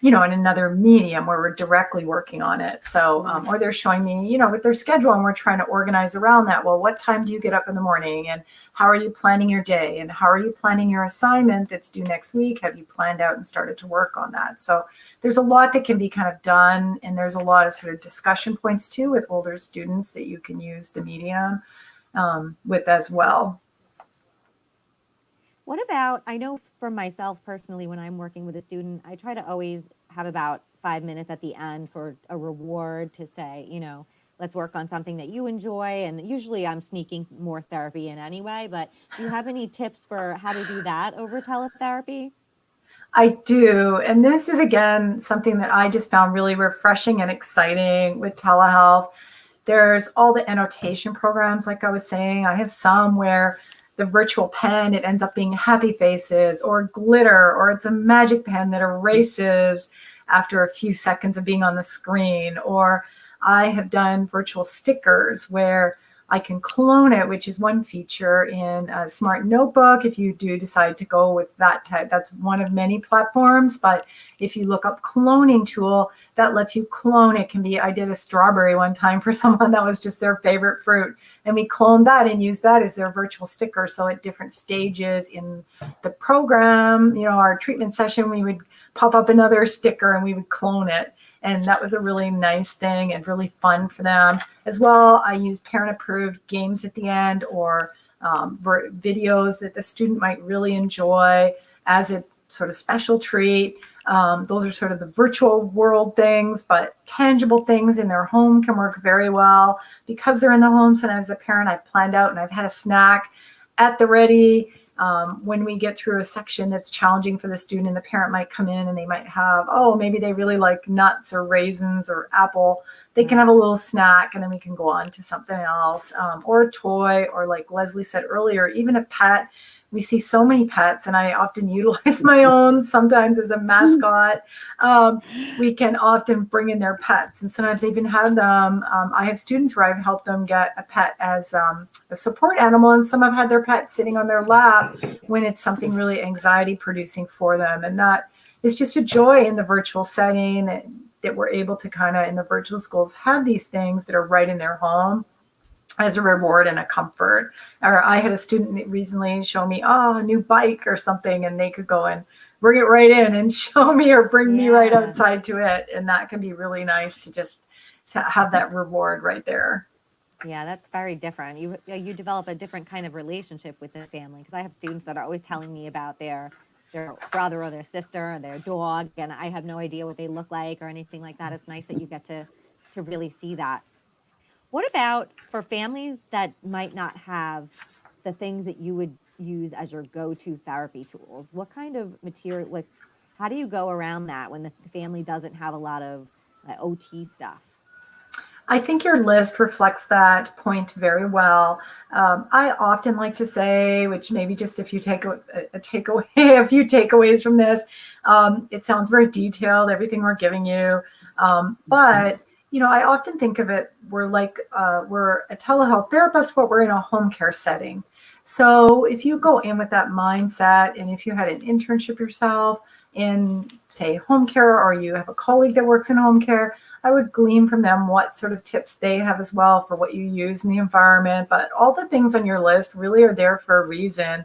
in another medium where we're directly working on it. So, or they're showing me, with their schedule and we're trying to organize around that. Well, what time do you get up in the morning and how are you planning your day and how are you planning your assignment that's due next week? Have you planned out and started to work on that? So there's a lot that can be kind of done. And there's a lot of sort of discussion points too with older students that you can use the medium with as well.
What about, I know for myself personally, when I'm working with a student, I try to always have about 5 minutes at the end for a reward to say, let's work on something that you enjoy. And usually I'm sneaking more therapy in anyway, but do you have any tips for how to do that over teletherapy?
I do. And this is, again, something that I just found really refreshing and exciting with telehealth. There's all the annotation programs, like I was saying. I have some where the virtual pen, it ends up being happy faces or glitter, or it's a magic pen that erases after a few seconds of being on the screen. Or I have done virtual stickers where I can clone it, which is one feature in a smart notebook. If you do decide to go with that type, that's one of many platforms. But if you look up cloning tool, that lets you clone. It can be, I did a strawberry one time for someone that was just their favorite fruit. And we cloned that and used that as their virtual sticker. So at different stages in the program, our treatment session, we would pop up another sticker and we would clone it. And that was a really nice thing and really fun for them. As well, I use parent-approved games at the end or videos that the student might really enjoy as a sort of special treat. Those are sort of the virtual world things, but tangible things in their home can work very well. Because they're in the home, sometimes as a parent, I've planned out and I've had a snack at the ready. When we get through a section that's challenging for the student, and the parent might come in and they might have, maybe they really like nuts or raisins or apple. They can have a little snack and then we can go on to something else, or a toy, or like Leslie said earlier, even a pet. We see so many pets, and I often utilize my own sometimes as a mascot. We can often bring in their pets, and sometimes I even have them. I have students where I've helped them get a pet as a support animal, and some have had their pet sitting on their lap when it's something really anxiety producing for them. And that is just a joy in the virtual setting that we're able to kind of, in the virtual schools, have these things that are right in their home as a reward and a comfort. Or I had a student that recently show me, a new bike or something, and they could go and bring it right in and show me or bring me right outside to it. And that can be really nice to just have that reward right there.
Yeah, that's very different. You develop a different kind of relationship with the family, because I have students that are always telling me about their brother or their sister or their dog, and I have no idea what they look like or anything like that. It's nice that you get to really see that. What about for families that might not have the things that you would use as your go-to therapy tools? What kind of material, like, how do you go around that when the family doesn't have a lot of OT stuff?
I think your list reflects that point very well. I often like to say, which maybe just if you take a takeaway, a few takeaways from this, it sounds very detailed, everything we're giving you. But I often think of it, we're a telehealth therapist, but we're in a home care setting. So if you go in with that mindset, and if you had an internship yourself in, say, home care, or you have a colleague that works in home care, I would glean from them what sort of tips they have as well for what you use in the environment. But all the things on your list really are there for a reason.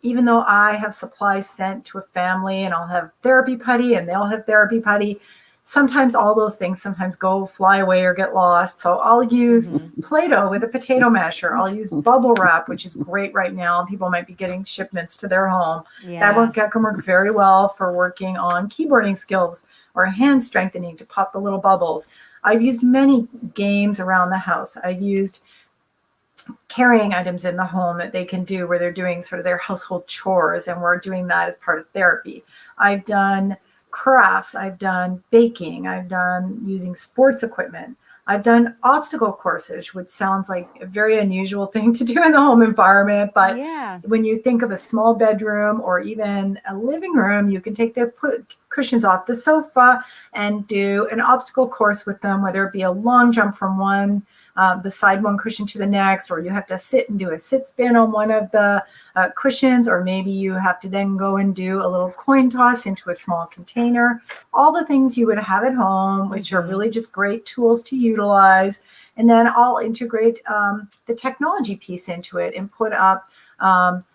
Even though I have supplies sent to a family, and I'll have therapy putty and they'll have therapy putty, sometimes all those things sometimes go fly away or get lost. So I'll use Play-Doh with a potato masher. I'll use bubble wrap, which is great right now. People might be getting shipments to their home.
Yeah.
That can work very well for working on keyboarding skills or hand strengthening to pop the little bubbles. I've used many games around the house. I've used carrying items in the home that they can do where they're doing sort of their household chores, and we're doing that as part of therapy. I've done crafts, I've done baking, I've done using sports equipment, I've done obstacle courses, which sounds like a very unusual thing to do in the home environment. But
Yeah.
when you think of a small bedroom or even a living room, you can take the cushions off the sofa and do an obstacle course with them, whether it be a long jump from beside one cushion to the next, or you have to sit and do a sit spin on one of the cushions, or maybe you have to then go and do a little coin toss into a small container. All the things you would have at home, which are really just great tools to utilize. And then I'll integrate the technology piece into it and put up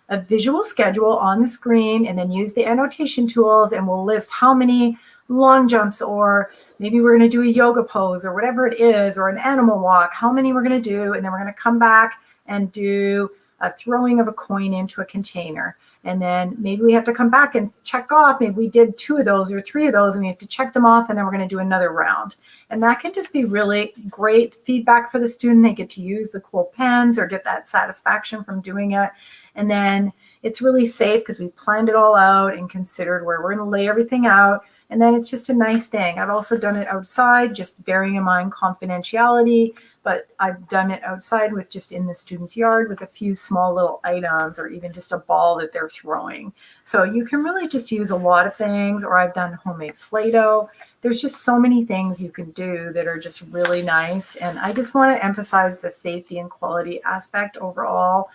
a visual schedule on the screen, and then use the annotation tools, and we'll list how many long jumps, or maybe we're going to do a yoga pose or whatever it is, or an animal walk, how many we're going to do. And then we're going to come back and do a throwing of a coin into a container. And then maybe we have to come back and check off, maybe we did 2 of those or 3 of those, and we have to check them off, and then we're going to do another round. And that can just be really great feedback for the student. They get to use the cool pens or get that satisfaction from doing it. And then it's really safe because we planned it all out and considered where we're going to lay everything out. And then it's just a nice thing. I've also done it outside, just bearing in mind confidentiality, but I've done it outside with just in the student's yard with a few small little items, or even just a ball that they're throwing. So you can really just use a lot of things. Or I've done homemade Play-Doh. There's just so many things you can do that are just really nice. And I just want to emphasize the safety and quality aspect overall.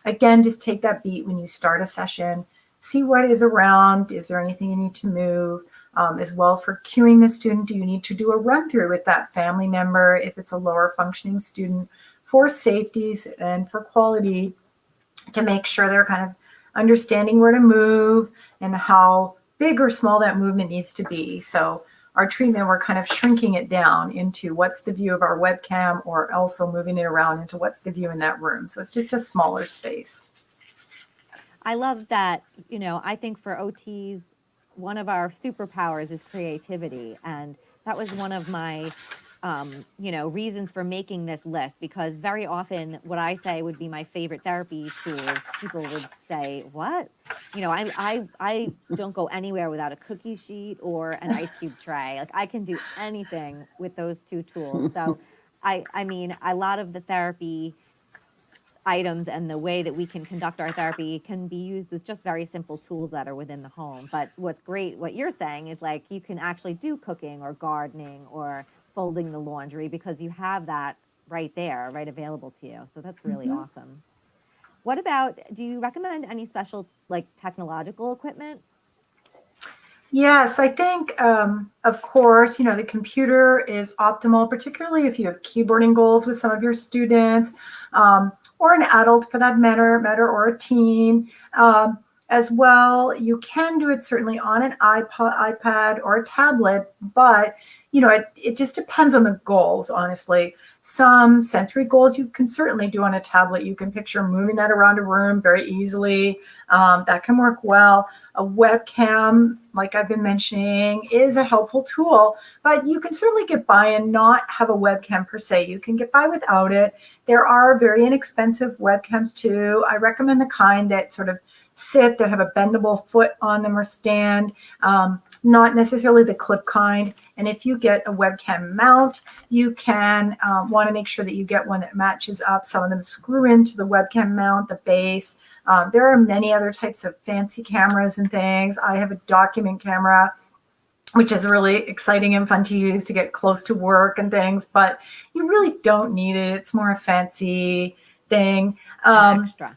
Again, just take that beat when you start a session. See what is around. Is there anything you need to move? As well, for cueing the student, do you need to do a run through with that family member if it's a lower functioning student, for safeties and for quality, to make sure they're kind of understanding where to move and how big or small that movement needs to be. So our treatment, we're kind of shrinking it down into what's the view of our webcam, or also moving it around into what's the view in that room. So it's just a smaller space.
I love that. I think for OTs, one of our superpowers is creativity. And that was one of my, reasons for making this list, because very often what I say would be my favorite therapy tools, people would say, what? I don't go anywhere without a cookie sheet or an ice cube tray. Like, I can do anything with those 2 tools. So I mean, a lot of the therapy items and the way that we can conduct our therapy can be used with just very simple tools that are within the home. But what's great, what you're saying, is like you can actually do cooking or gardening or folding the laundry, because you have that right there, right available to you. So that's really awesome. What about, do you recommend any special like technological equipment?
Yes, I think, of course, the computer is optimal, particularly if you have keyboarding goals with some of your students, or an adult for that matter, or a teen. As well, you can do it certainly on an iPad or a tablet, but it just depends on the goals, honestly. Some sensory goals you can certainly do on a tablet. You can picture moving that around a room very easily. That can work well. A webcam, like I've been mentioning, is a helpful tool, but you can certainly get by and not have a webcam per se. You can get by without it. There are very inexpensive webcams too. I recommend the kind that sort of that have a bendable foot on them or stand, not necessarily the clip kind. And if you get a webcam mount, you can want to make sure that you get one that matches up. Some of them screw into the webcam mount, the base. There are many other types of fancy cameras and things. I have a document camera, which is really exciting and fun to use to get close to work and things, but you really don't need it. It's more a fancy thing.
Extra.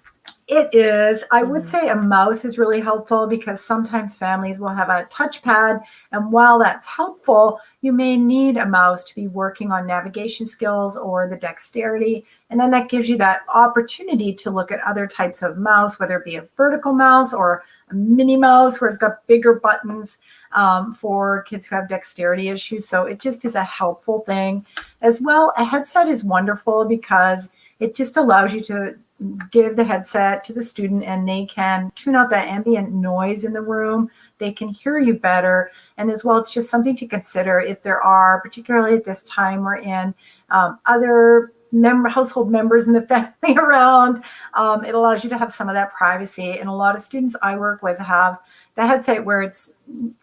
It is. I would say a mouse is really helpful because sometimes families will have a touchpad. And while that's helpful, you may need a mouse to be working on navigation skills or the dexterity. And then that gives you that opportunity to look at other types of mouse, whether it be a vertical mouse or a mini mouse where it's got bigger buttons for kids who have dexterity issues. So it just is a helpful thing. As well, a headset is wonderful because it just allows you to give the headset to the student and they can tune out that ambient noise in the room. They can hear you better. And as well, it's just something to consider if there are, particularly at this time we're in, other household members in the family around. It allows you to have some of that privacy. And a lot of students I work with have the headset where it's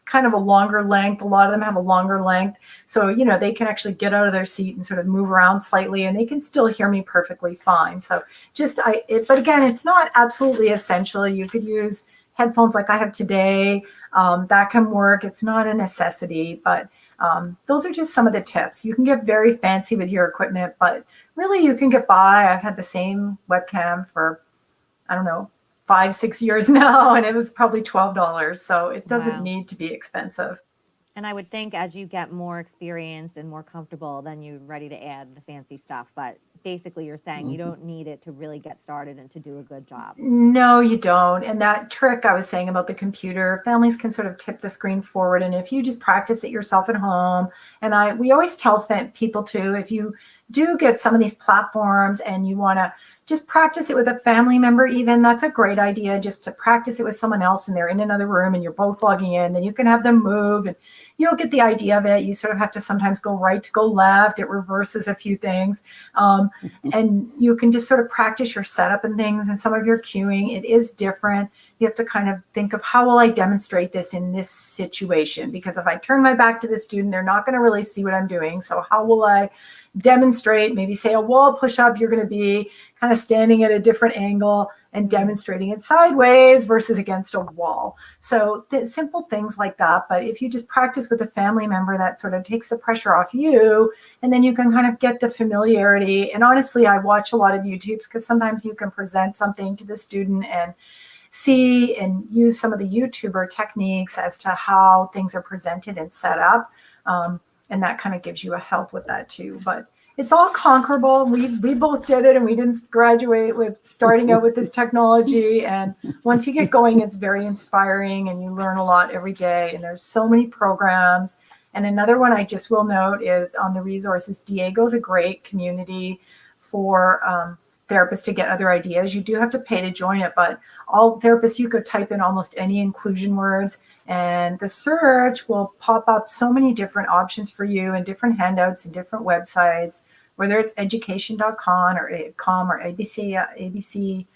kind of a longer length. A lot of them have a longer length. So, you know, they can actually get out of their seat and sort of move around slightly and they can still hear me perfectly fine. So but again, it's not absolutely essential. You could use headphones like I have today. That can work. It's not a necessity, but those are just some of the tips. You can get very fancy with your equipment, but really you can get by. I've had the same webcam for, I don't know, 5-6 years now, and it was probably $12. So it doesn't need to be expensive.
And I would think as you get more experienced and more comfortable, then you're ready to add the fancy stuff. But basically you're saying you don't need it to really get started and to do a good job.
No, you don't. And that trick I was saying about the computer, families can sort of tip the screen forward. And if you just practice it yourself at home, and we always tell people too, if you do get some of these platforms and you want to just practice it with a family member, even, that's a great idea, just to practice it with someone else and they're in another room and you're both logging in, then you can have them move and you'll get the idea of it. You sort of have to sometimes go right to go left. It reverses a few things. And you can just sort of practice your setup and things and some of your cueing. It is different. You have to kind of think of how will I demonstrate this in this situation? Because if I turn my back to the student, they're not going to really see what I'm doing. So how will I demonstrate, maybe say a wall push-up, you're going to be kind of standing at a different angle and demonstrating it sideways versus against a wall. So simple things like that. But if you just practice with a family member, that sort of takes the pressure off you, and then you can kind of get the familiarity. And honestly, I watch a lot of YouTubes because sometimes you can present something to the student and see and use some of the YouTuber techniques as to how things are presented and set up. And that kind of gives you a help with that too. But it's all conquerable. We both did it, and we didn't graduate with starting out with this technology. And once you get going, it's very inspiring and you learn a lot every day. And there's so many programs. And another one I just will note is on the resources. Diego's a great community for therapists to get other ideas. You do have to pay to join it, but all therapists, you could type in almost any inclusion words and the search will pop up so many different options for you and different handouts and different websites, whether it's education.com or ABC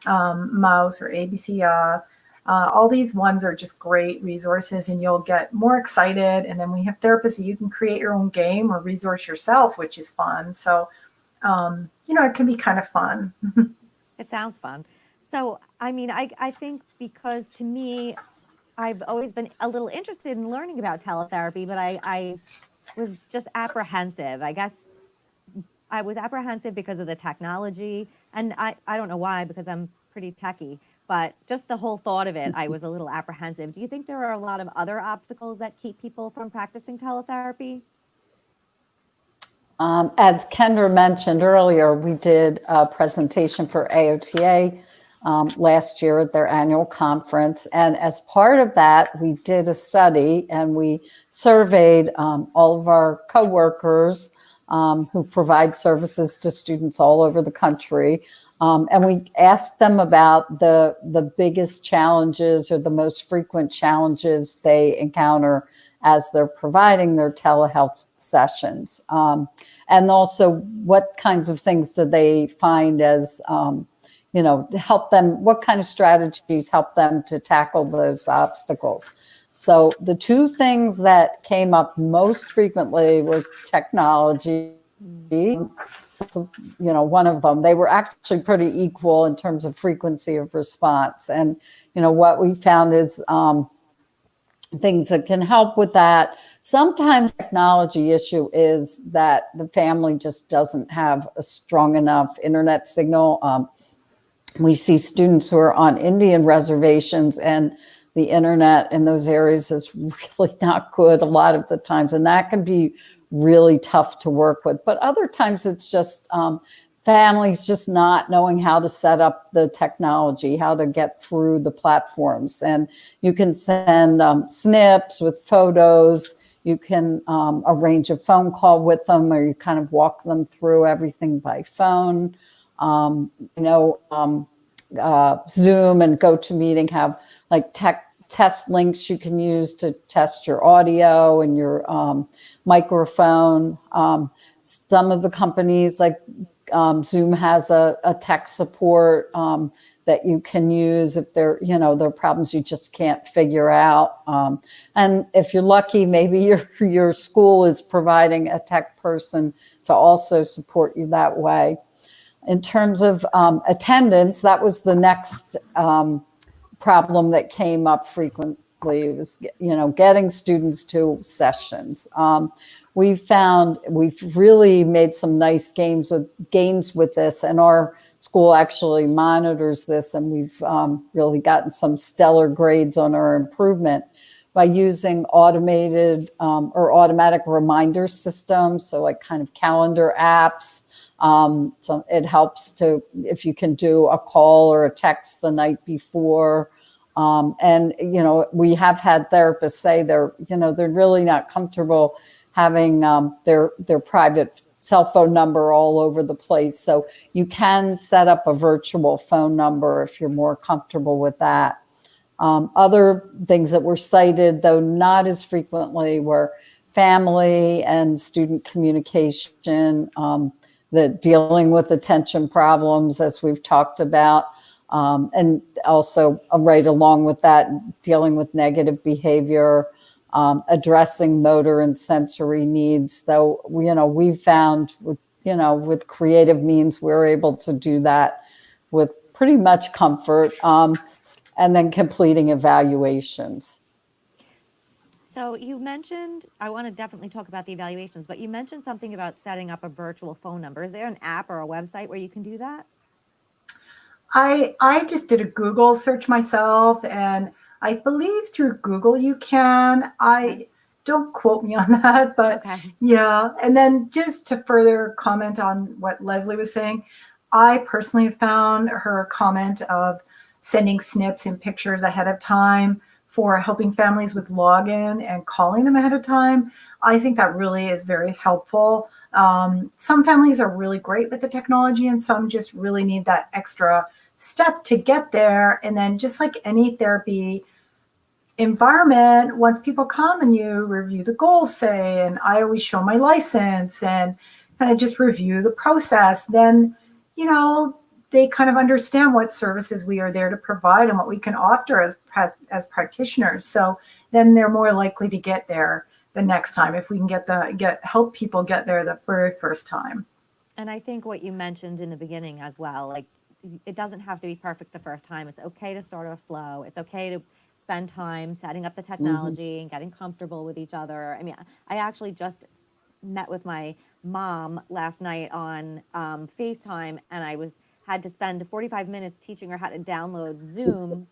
Mouse or ABC. All these ones are just great resources and you'll get more excited. And then we have therapists, you can create your own game or resource yourself, which is fun. So it can be kind of fun.
It sounds fun. So, I mean, I think because to me, I've always been a little interested in learning about teletherapy, but I was just apprehensive. I guess I was apprehensive because of the technology. And I don't know why, because I'm pretty techie, but just the whole thought of it, I was a little apprehensive. Do you think there are a lot of other obstacles that keep people from practicing teletherapy?
As Kendra mentioned earlier, we did a presentation for AOTA last year at their annual conference. And as part of that, we did a study and we surveyed all of our coworkers who provide services to students all over the country. And we asked them about the biggest challenges or the most frequent challenges they encounter as they're providing their telehealth sessions. And also what kinds of things do they find as, help them, what kind of strategies help them to tackle those obstacles. So the two things that came up most frequently were technology. One of them, they were actually pretty equal in terms of frequency of response. And, what we found is things that can help with that. Sometimes technology issue is that the family just doesn't have a strong enough internet signal. We see students who are on Indian reservations, and the internet in those areas is really not good a lot of the times, and that can be really tough to work with. But other times it's just families just not knowing how to set up the technology, how to get through the platforms. And you can send snips with photos. You can arrange a phone call with them, or you kind of walk them through everything by phone. Zoom and GoToMeeting have like test links you can use to test your audio and your microphone. Some of the companies like Zoom has a tech support that you can use if there are problems you just can't figure out. And if you're lucky, maybe your school is providing a tech person to also support you that way. In terms of attendance, that was the next problem that came up frequently. It was, getting students to sessions. We've really made some nice gains with this, and our school actually monitors this, and we've really gotten some stellar grades on our improvement by using automated or automatic reminder systems, so like kind of calendar apps. So it helps if you can do a call or a text the night before. And we have had therapists say they're really not comfortable having their private cell phone number all over the place. So you can set up a virtual phone number if you're more comfortable with that. Other things that were cited, though not as frequently, were family and student communication, dealing with attention problems, as we've talked about. And also right along with that, dealing with negative behavior, addressing motor and sensory needs. Though, we found, with creative means, we're able to do that with pretty much comfort, and then completing evaluations.
So you mentioned, I want to definitely talk about the evaluations, but you mentioned something about setting up a virtual phone number. Is there an app or a website where you can do that?
I just did a Google search myself, and I believe through Google you can. Don't quote me on that, but
Okay.
yeah. And then just to further comment on what Leslie was saying, I personally have found her comment of sending snips and pictures ahead of time for helping families with login and calling them ahead of time. I think that really is very helpful. Some families are really great with the technology, and some just really need that extra step to get there. And then just like any therapy environment, once people come and you review the goals, say, and I always show my license and kind of just review the process, then, they kind of understand what services we are there to provide and what we can offer as practitioners. So then they're more likely to get there the next time if we can help people get there the very first time.
And I think what you mentioned in the beginning as well, like it doesn't have to be perfect the first time. It's okay to start off slow. It's okay to spend time setting up the technology and getting comfortable with each other. I mean, I actually just met with my mom last night on FaceTime, and I had to spend 45 minutes teaching her how to download Zoom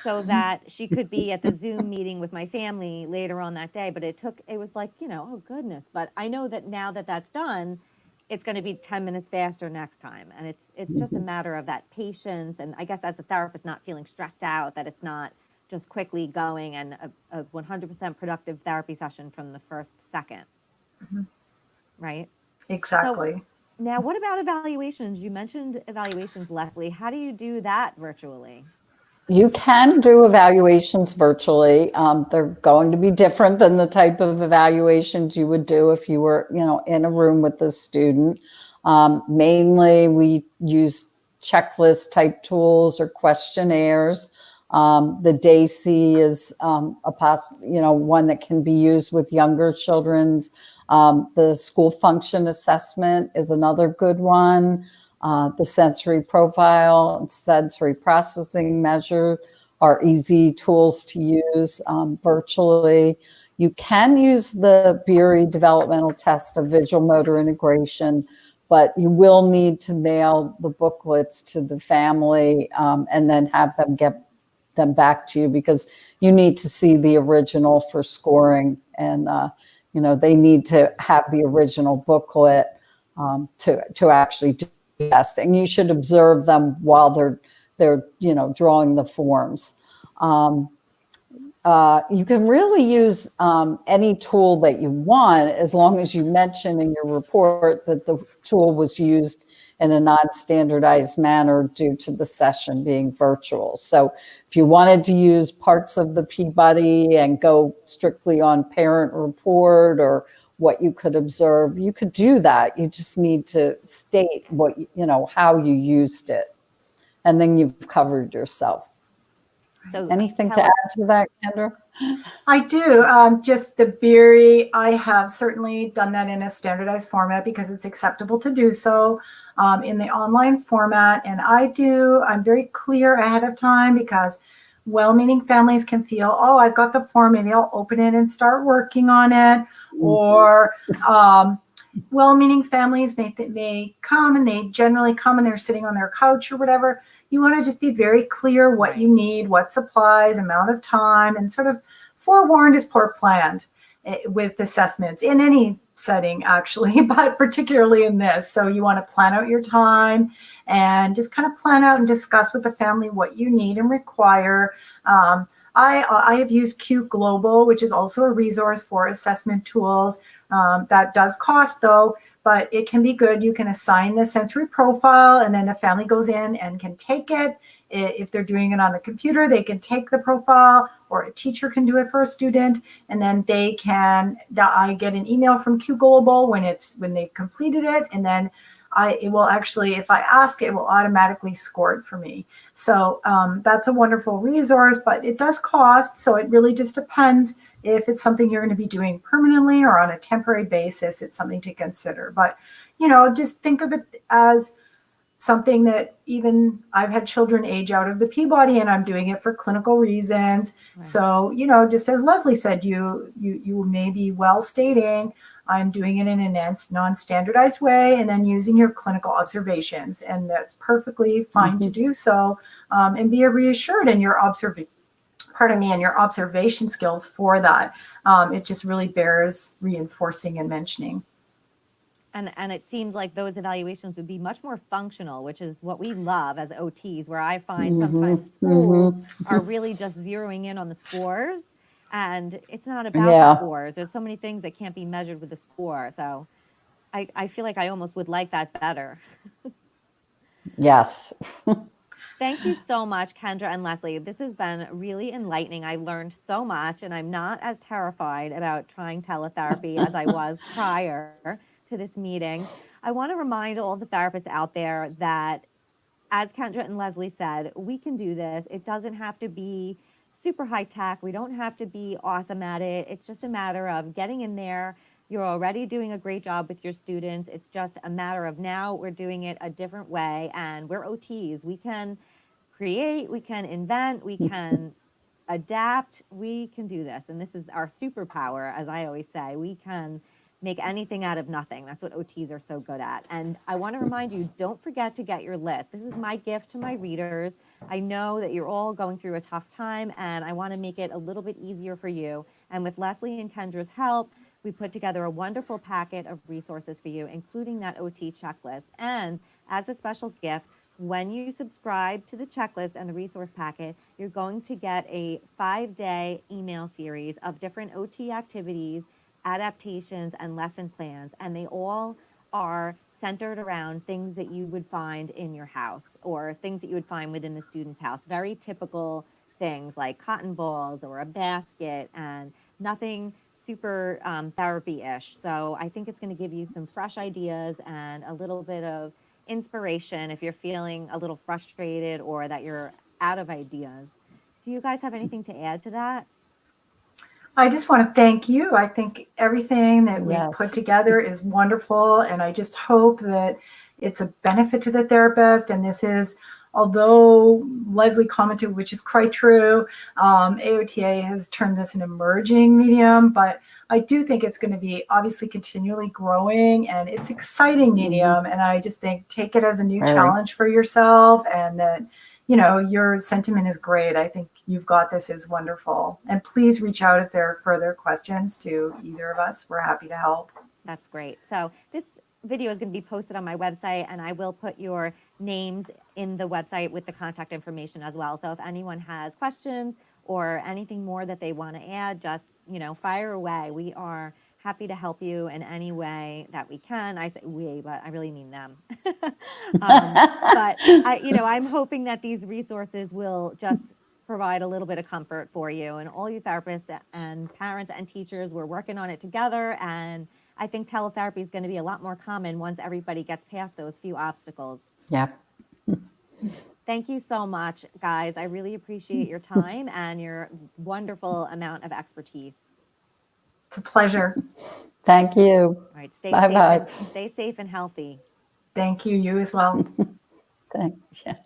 so that she could be at the Zoom meeting with my family later on that day. But it was like, oh goodness. But I know that now that that's done, it's going to be 10 minutes faster next time. And it's just a matter of that patience. And I guess as a therapist, not feeling stressed out that it's not just quickly going and a 100% productive therapy session from the first second.
Mm-hmm.
Right?
Exactly.
So, now, what about evaluations? You mentioned evaluations, Leslie. How do you do that virtually?
You can do evaluations virtually. They're going to be different than the type of evaluations you would do if you were, in a room with the student. Mainly, we use checklist type tools or questionnaires. The DAISY is one that can be used with younger children's. The school function assessment is another good one. The sensory profile and sensory processing measure are easy tools to use virtually. You can use the Beery developmental test of visual motor integration, but you will need to mail the booklets to the family and then have them get them back to you, because you need to see the original for scoring, and they need to have the original booklet to actually do the test, and you should observe them while they're drawing the forms. You can really use any tool that you want, as long as you mention in your report that the tool was used in a non-standardized manner due to the session being virtual. So if you wanted to use parts of the Peabody and go strictly on parent report or what you could observe, you could do that. You just need to state how you used it, and then you've covered yourself.
So
Anything to add to that, Kendra?
I do. Just the Beery, I have certainly done that in a standardized format because it's acceptable to do so in the online format. And I'm very clear ahead of time, because well-meaning families can feel, oh, I've got the form, maybe I'll open it and start working on it. Or well-meaning families may come, and they generally come and they're sitting on their couch or whatever. You want to just be very clear what you need, what supplies, amount of time, and sort of forewarned is planned with assessments in any setting, actually, but particularly in this. So you want to plan out your time and just kind of plan out and discuss with the family what you need and require. I have used Q Global, which is also a resource for assessment tools. That does cost, though, but it can be good. You can assign the sensory profile, and then the family goes in and can take it. If they're doing it on the computer, they can take the profile, or a teacher can do it for a student, and then I get an email from Q Global when they've completed it, and then it will actually, if I ask, it will automatically score it for me. So that's a wonderful resource, but it does cost. So it really just depends if it's something you're going to be doing permanently or on a temporary basis. It's something to consider. But, just think of it as something that, even I've had children age out of the Peabody, and I'm doing it for clinical reasons. Right. So, just as Leslie said, you may be well stating, I'm doing it in a non-standardized way, and then using your clinical observations. And that's perfectly fine to do so, and be reassured in your your observation skills for that. It just really bears reinforcing and mentioning.
And it seems like those evaluations would be much more functional, which is what we love as OTs, where I find sometimes schools are really just zeroing in on the scores, and it's not about the scores. There's so many things that can't be measured with the score. So I feel like I almost would like that better.
Yes.
Thank you so much, Kendra and Leslie. This has been really enlightening. I learned so much, and I'm not as terrified about trying teletherapy as I was prior to this meeting. I want to remind all the therapists out there that, as Kendra and Leslie said, we can do this. It doesn't have to be super high tech. We don't have to be awesome at it. It's just a matter of getting in there. You're already doing a great job with your students. It's just a matter of now we're doing it a different way, and we're OTs. We can create, we can invent, we can adapt, we can do this. And this is our superpower, as I always say. We can make anything out of nothing. That's what OTs are so good at. And I want to remind you, don't forget to get your list. This is my gift to my readers. I know that you're all going through a tough time, and I want to make it a little bit easier for you. And with Leslie and Kendra's help, we put together a wonderful packet of resources for you, including that OT checklist. And as a special gift, when you subscribe to the checklist and the resource packet, you're going to get a 5-day email series of different OT activities, adaptations, and lesson plans. And they all are centered around things that you would find in your house or things that you would find within the student's house. Very typical things like cotton balls or a basket, and nothing super therapy-ish. So I think it's going to give you some fresh ideas and a little bit of inspiration if you're feeling a little frustrated or that you're out of ideas. Do you guys have anything to add to that?
I just want to thank you. I think everything that we've
Yes.
put together is wonderful. And I just hope that it's a benefit to the therapist. And this is, although Leslie commented, which is quite true, AOTA has turned this an emerging medium, but I do think it's going to be obviously continually growing, and it's exciting medium. And I just think take it as a new
Very.
challenge for yourself, and that, you know, your sentiment is great. I think you've got this is wonderful. And please reach out if there are further questions to either of us. We're happy to help.
That's great. So this video is going to be posted on my website, and I will put your names in the website with the contact information as well. So if anyone has questions or anything more that they want to add, just, you know, fire away. We are happy to help you in any way that we can. I say we, but I really mean them. But I'm hoping that these resources will just provide a little bit of comfort for you and all you therapists and parents and teachers. We're working on it together, and I think teletherapy is going to be a lot more common once everybody gets past those few obstacles.
Yeah.
Thank you so much, guys. I really appreciate your time and your wonderful amount of expertise.
It's a pleasure.
Thank you.
All right,
Bye-bye.
stay safe and healthy.
Thank you. You as well.
Thanks. Yeah.